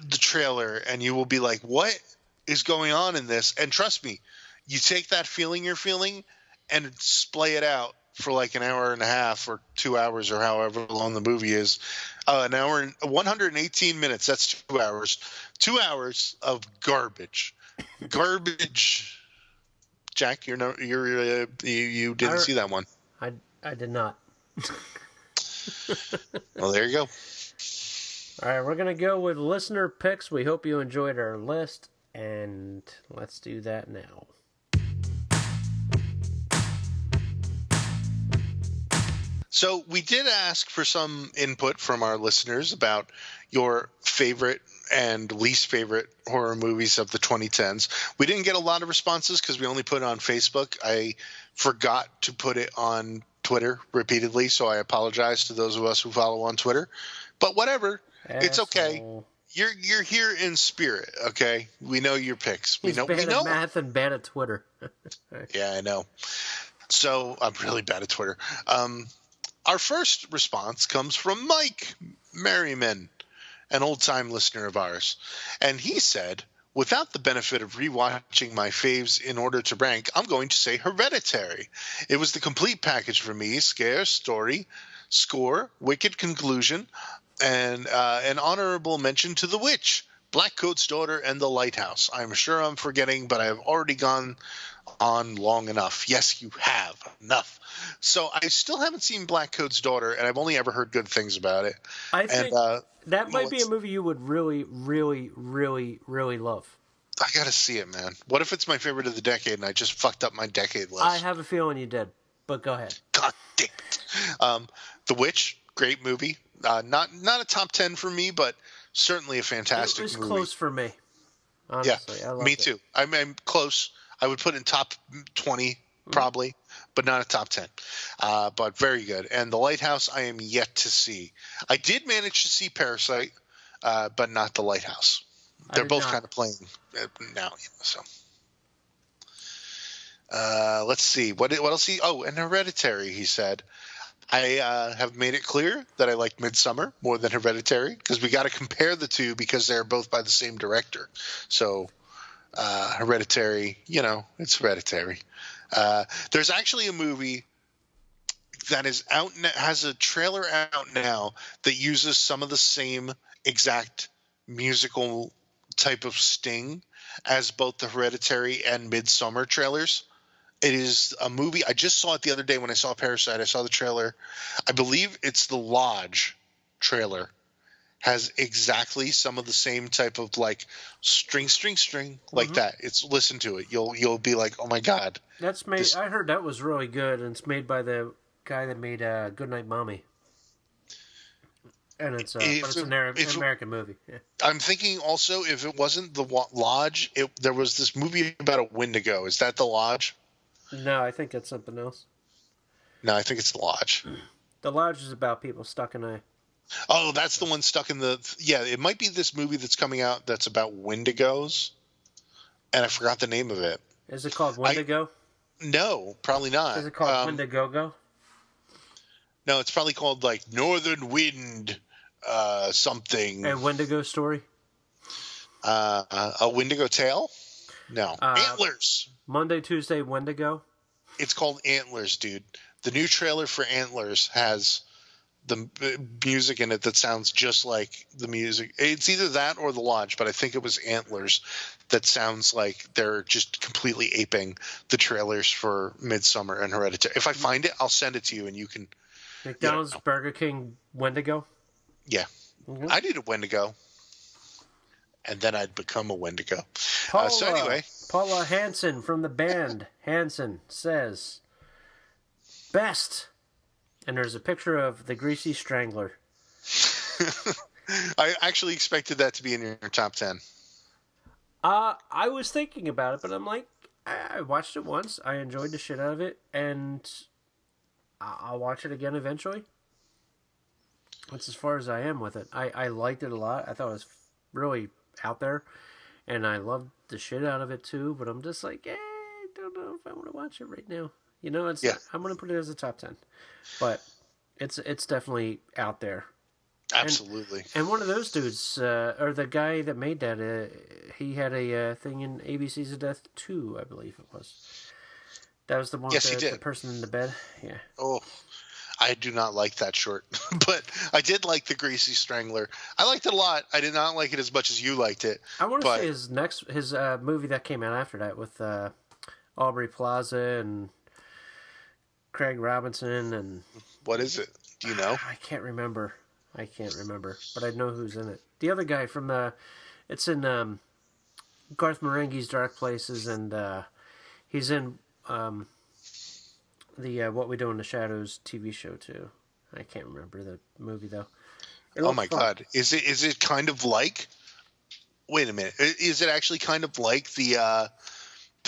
the trailer, and you will be like, what is going on in this? And trust me, you take that feeling you're feeling and splay it out for like an hour and a half or 2 hours or however long the movie is. An hour and 118 minutes. That's 2 hours. 2 hours of garbage. Garbage. Jack, you didn't see that one.
I did not.
Well, there you go.
All right, we're going to go with listener picks. We hope you enjoyed our list, and let's do that now.
So we did ask for some input from our listeners about your favorite and least favorite horror movies of the 2010s. We didn't get a lot of responses because we only put it on Facebook. I forgot to put it on Twitter repeatedly, so I apologize to those of us who follow on Twitter. But whatever, it's okay. You're here in spirit, okay? We know your picks.
He's bad at math and bad at Twitter.
Yeah, I know. So I'm really bad at Twitter. Our first response comes from Mike Merriman, an old-time listener of ours. And he said, without the benefit of rewatching my faves in order to rank, I'm going to say Hereditary. It was the complete package for me: scare, story, score, wicked conclusion, and an honorable mention to The Witch, Blackcoat's Daughter, and The Lighthouse. I'm sure I'm forgetting, but I have already gone on long enough. Yes, you have. Enough. So I still haven't seen Blackcoat's Daughter, and I've only ever heard good things about it.
I think that might be a movie you would really, really, really, really love.
I got to see it, man. What if it's my favorite of the decade and I just fucked up my decade list?
I have a feeling you did, but go ahead.
God damn it. The Witch, great movie. Not a top 10 for me, but certainly a fantastic movie.
It was close for me. Honestly,
yeah, me too. I'm close. I would put in top 20 probably, but not a top 10. But very good. And The Lighthouse, I am yet to see. I did manage to see Parasite, but not The Lighthouse. They're both kind of playing now, so. Let's see. What else? And Hereditary, he said. I have made it clear that I like Midsommar more than Hereditary because we got to compare the two because they're both by the same director. So Hereditary, it's Hereditary. There's actually a movie that is out, has a trailer out now that uses some of the same exact musical type of sting as both the Hereditary and Midsommar trailers. It is a movie. I just saw it the other day when I saw Parasite. I saw the trailer. I believe it's the Lodge trailer. Has exactly some of the same type of like string like that. It's listen to it. You'll be like, oh my god.
That's made. I heard that was really good, and it's made by the guy that made Goodnight Mommy. And it's an American movie. Yeah.
I'm thinking also if it wasn't the Lodge, there was this movie about a Wendigo. Is that the Lodge?
No, I think it's something else.
No, I think it's The Lodge.
The Lodge is about people stuck in a...
Oh, that's the one stuck in the... Yeah, it might be this movie that's coming out that's about Wendigos, and I forgot the name of it.
Is it called Wendigo?
No, probably not.
Is it called Wendigo?
No, it's probably called, like, Northern Wind something.
A Wendigo story?
A Wendigo Tale? No. Antlers!
Monday, Tuesday, Wendigo?
It's called Antlers, dude. The new trailer for Antlers has the music in it that sounds just like the music. It's either that or The Lodge, but I think it was Antlers that sounds like they're just completely aping the trailers for Midsommar and Hereditary. If I find it, I'll send it to you and you can...
McDonald's, Burger King, Wendigo?
Yeah. Mm-hmm. I need a Wendigo. And then I'd become a Wendigo. So anyway...
Paula Hansen from the band Hansen says, best. And there's a picture of the Greasy Strangler.
I actually expected that to be in your top 10.
I was thinking about it, but I'm like, I watched it once. I enjoyed the shit out of it, and I'll watch it again eventually. That's as far as I am with it. I liked it a lot. I thought it was really out there, and I loved the shit out of it too. But I'm just like, I don't know if I want to watch it right now. I'm going to put it as a top 10, but it's definitely out there.
Absolutely.
And one of those dudes, or the guy that made that, he had a thing in ABCs of Death 2, I believe it was. That was the one
yes,
with
he did.
The person in the bed. Yeah.
Oh, I do not like that short, but I did like the Greasy Strangler. I liked it a lot. I did not like it as much as you liked it.
I want to say his movie that came out after that with Aubrey Plaza and Craig Robinson and.
What is it? Do you know?
I can't remember, but I know who's in it. The other guy from it's in Garth Marenghi's Dark Places, and he's in the What We Do in the Shadows TV show too. I can't remember the movie though.
Oh my God! Is it kind of like? Wait a minute. Is it actually kind of like the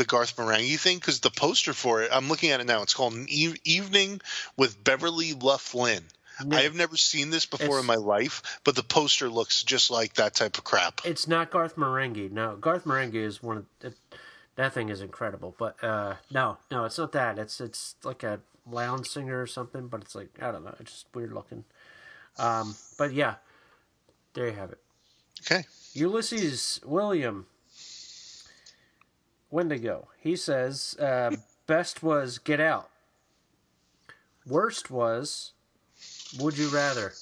Garth Marenghi thing? Because the poster for it, I'm looking at it now. It's called An Evening with Beverly Loughlin. No, I have never seen this before in my life, but the poster looks just like that type of crap.
It's not Garth Marenghi. No, Garth Marenghi is one of that thing is incredible. But no, it's not that. It's like a lounge singer or something. But it's like I don't know. It's just weird looking. But yeah, there you have it.
Okay.
Ulysses William Wendigo. He says best was Get Out. Worst was Would You Rather.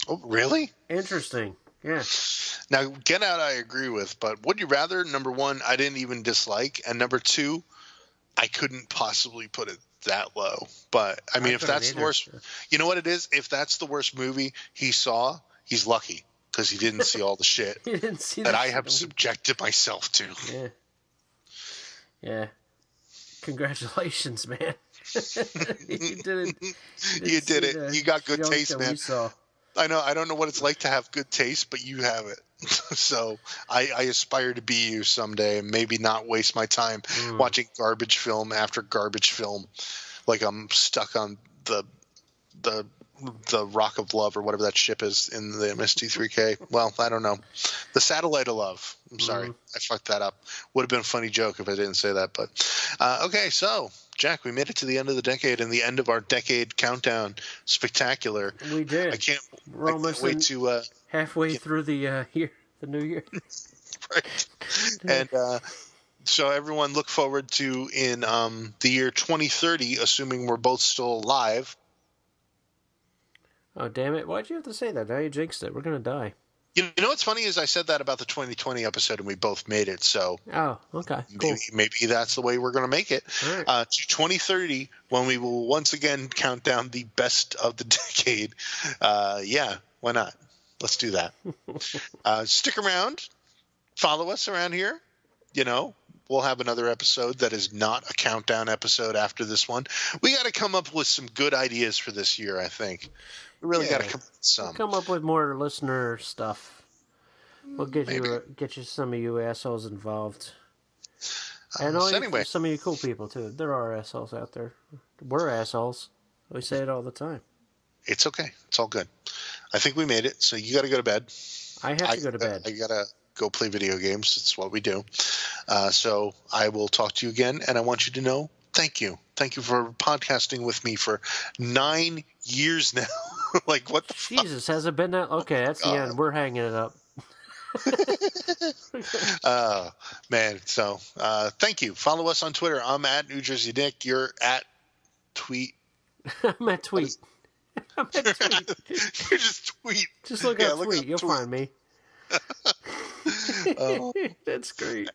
Oh, really?
Interesting. Yeah.
Now, Get Out I agree with, but Would You Rather, number one, I didn't even dislike, and number two, I couldn't possibly put it that low. But, I mean, if that's the worst, you know what it is? If that's the worst movie he saw, he's lucky, because he didn't see all the shit
He didn't see
that I have subjected myself to.
Yeah. Yeah. Congratulations, man. You did it.
You did it. You got good taste, man. I know. I don't know what it's like to have good taste, but you have it. So I aspire to be you someday, and maybe not waste my time watching garbage film after garbage film, like I'm stuck on the Rock of Love or whatever that ship is in the MST3K. Well, I don't know. The Satellite of Love. I'm sorry. I fucked that up. Would have been a funny joke if I didn't say that. But okay, so Jack, we made it to the end of the decade and the end of our decade countdown spectacular.
We did.
I can't
wait to halfway through the year, the new year.
Right. And so everyone look forward to in the year 2030, assuming we're both still alive.
Oh, damn it. Why'd you have to say that? Now you jinxed it. We're going to die.
You know what's funny is I said that about the 2020 episode and we both made it. So
oh, okay, cool.
Maybe that's the way we're going to make it.
Right.
To 2030, when we will once again count down the best of the decade. Yeah, why not? Let's do that. Stick around. Follow us around here. You know, we'll have another episode that is not a countdown episode after this one. We got to come up with some good ideas for this year, I think. We really got to come up with some.
We'll come up with more listener stuff. We'll get you some of you assholes involved. And anyway, some of you cool people too. There are assholes out there. We're assholes. We say it all the time.
It's okay. It's all good. I think we made it. So you got to go to bed.
I have to go to bed.
I got to go play video games. It's what we do. So I will talk to you again, and I want you to know, thank you. Thank you for podcasting with me for 9 years now. Like, what the
Jesus, has it been that? Okay, that's the end. We're hanging it up.
Man. So thank you. Follow us on Twitter. I'm at New Jersey Nick. You're at Tweet.
I'm at Tweet.
You just tweet.
Just look up Tweet. You'll find me. That's great.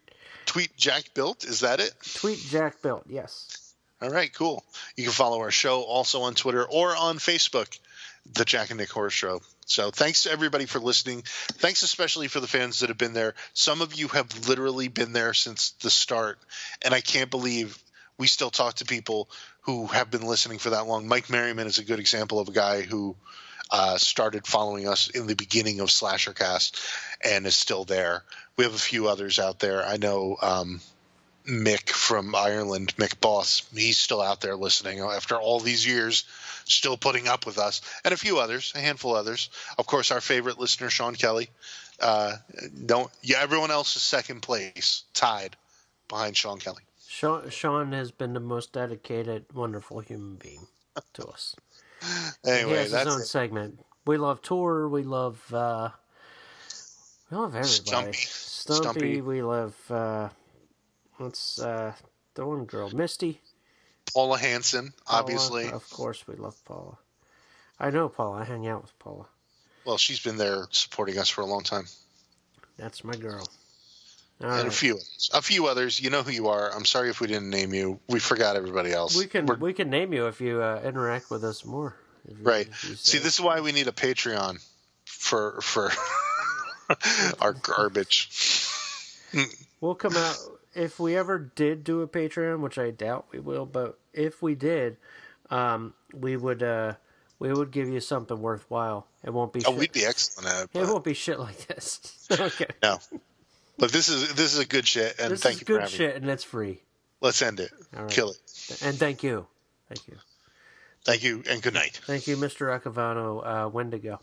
Tweet Jack Built. Is that it?
Tweet Jack Built. Yes.
All right. Cool. You can follow our show also on Twitter or on Facebook, The Jack and Nick Horror Show. So thanks to everybody for listening. Thanks especially for the fans that have been there. Some of you have literally been there since the start, and I can't believe we still talk to people who have been listening for that long. Mike Merriman is a good example of a guy who started following us in the beginning of Slashercast and is still there. We have a few others out there. I know Mick from Ireland, Mick Boss, he's still out there listening after all these years, still putting up with us, and a few others, a handful of others. Of course, our favorite listener, Sean Kelly. Everyone else is second place, tied behind Sean Kelly.
Sean has been the most dedicated, wonderful human being to us.
Anyway,
he has his own segment. We love Tor. We love everybody. Stumpy. We love the one girl, Misty.
Paula Hansen, obviously.
Of course, we love Paula. I know Paula. I hang out with Paula.
Well, she's been there supporting us for a long time.
That's my girl.
All and right. a few others. You know who you are. I'm sorry if we didn't name you. We forgot everybody else.
We can name you if you interact with us more.
Right. See, this is why we need a Patreon for our garbage.
We'll come out if we ever did do a Patreon, which I doubt we will. But if we did, we would give you something worthwhile. It won't be.
We'd be excellent at it.
It won't be shit like this. Okay.
No. But this is a good shit, and thank you for having me. This is good shit,
and it's free.
Let's end it. All right. Kill it.
And thank you. Thank you.
Thank you, and good night.
Thank you, Mr. Acavano, Wendigo.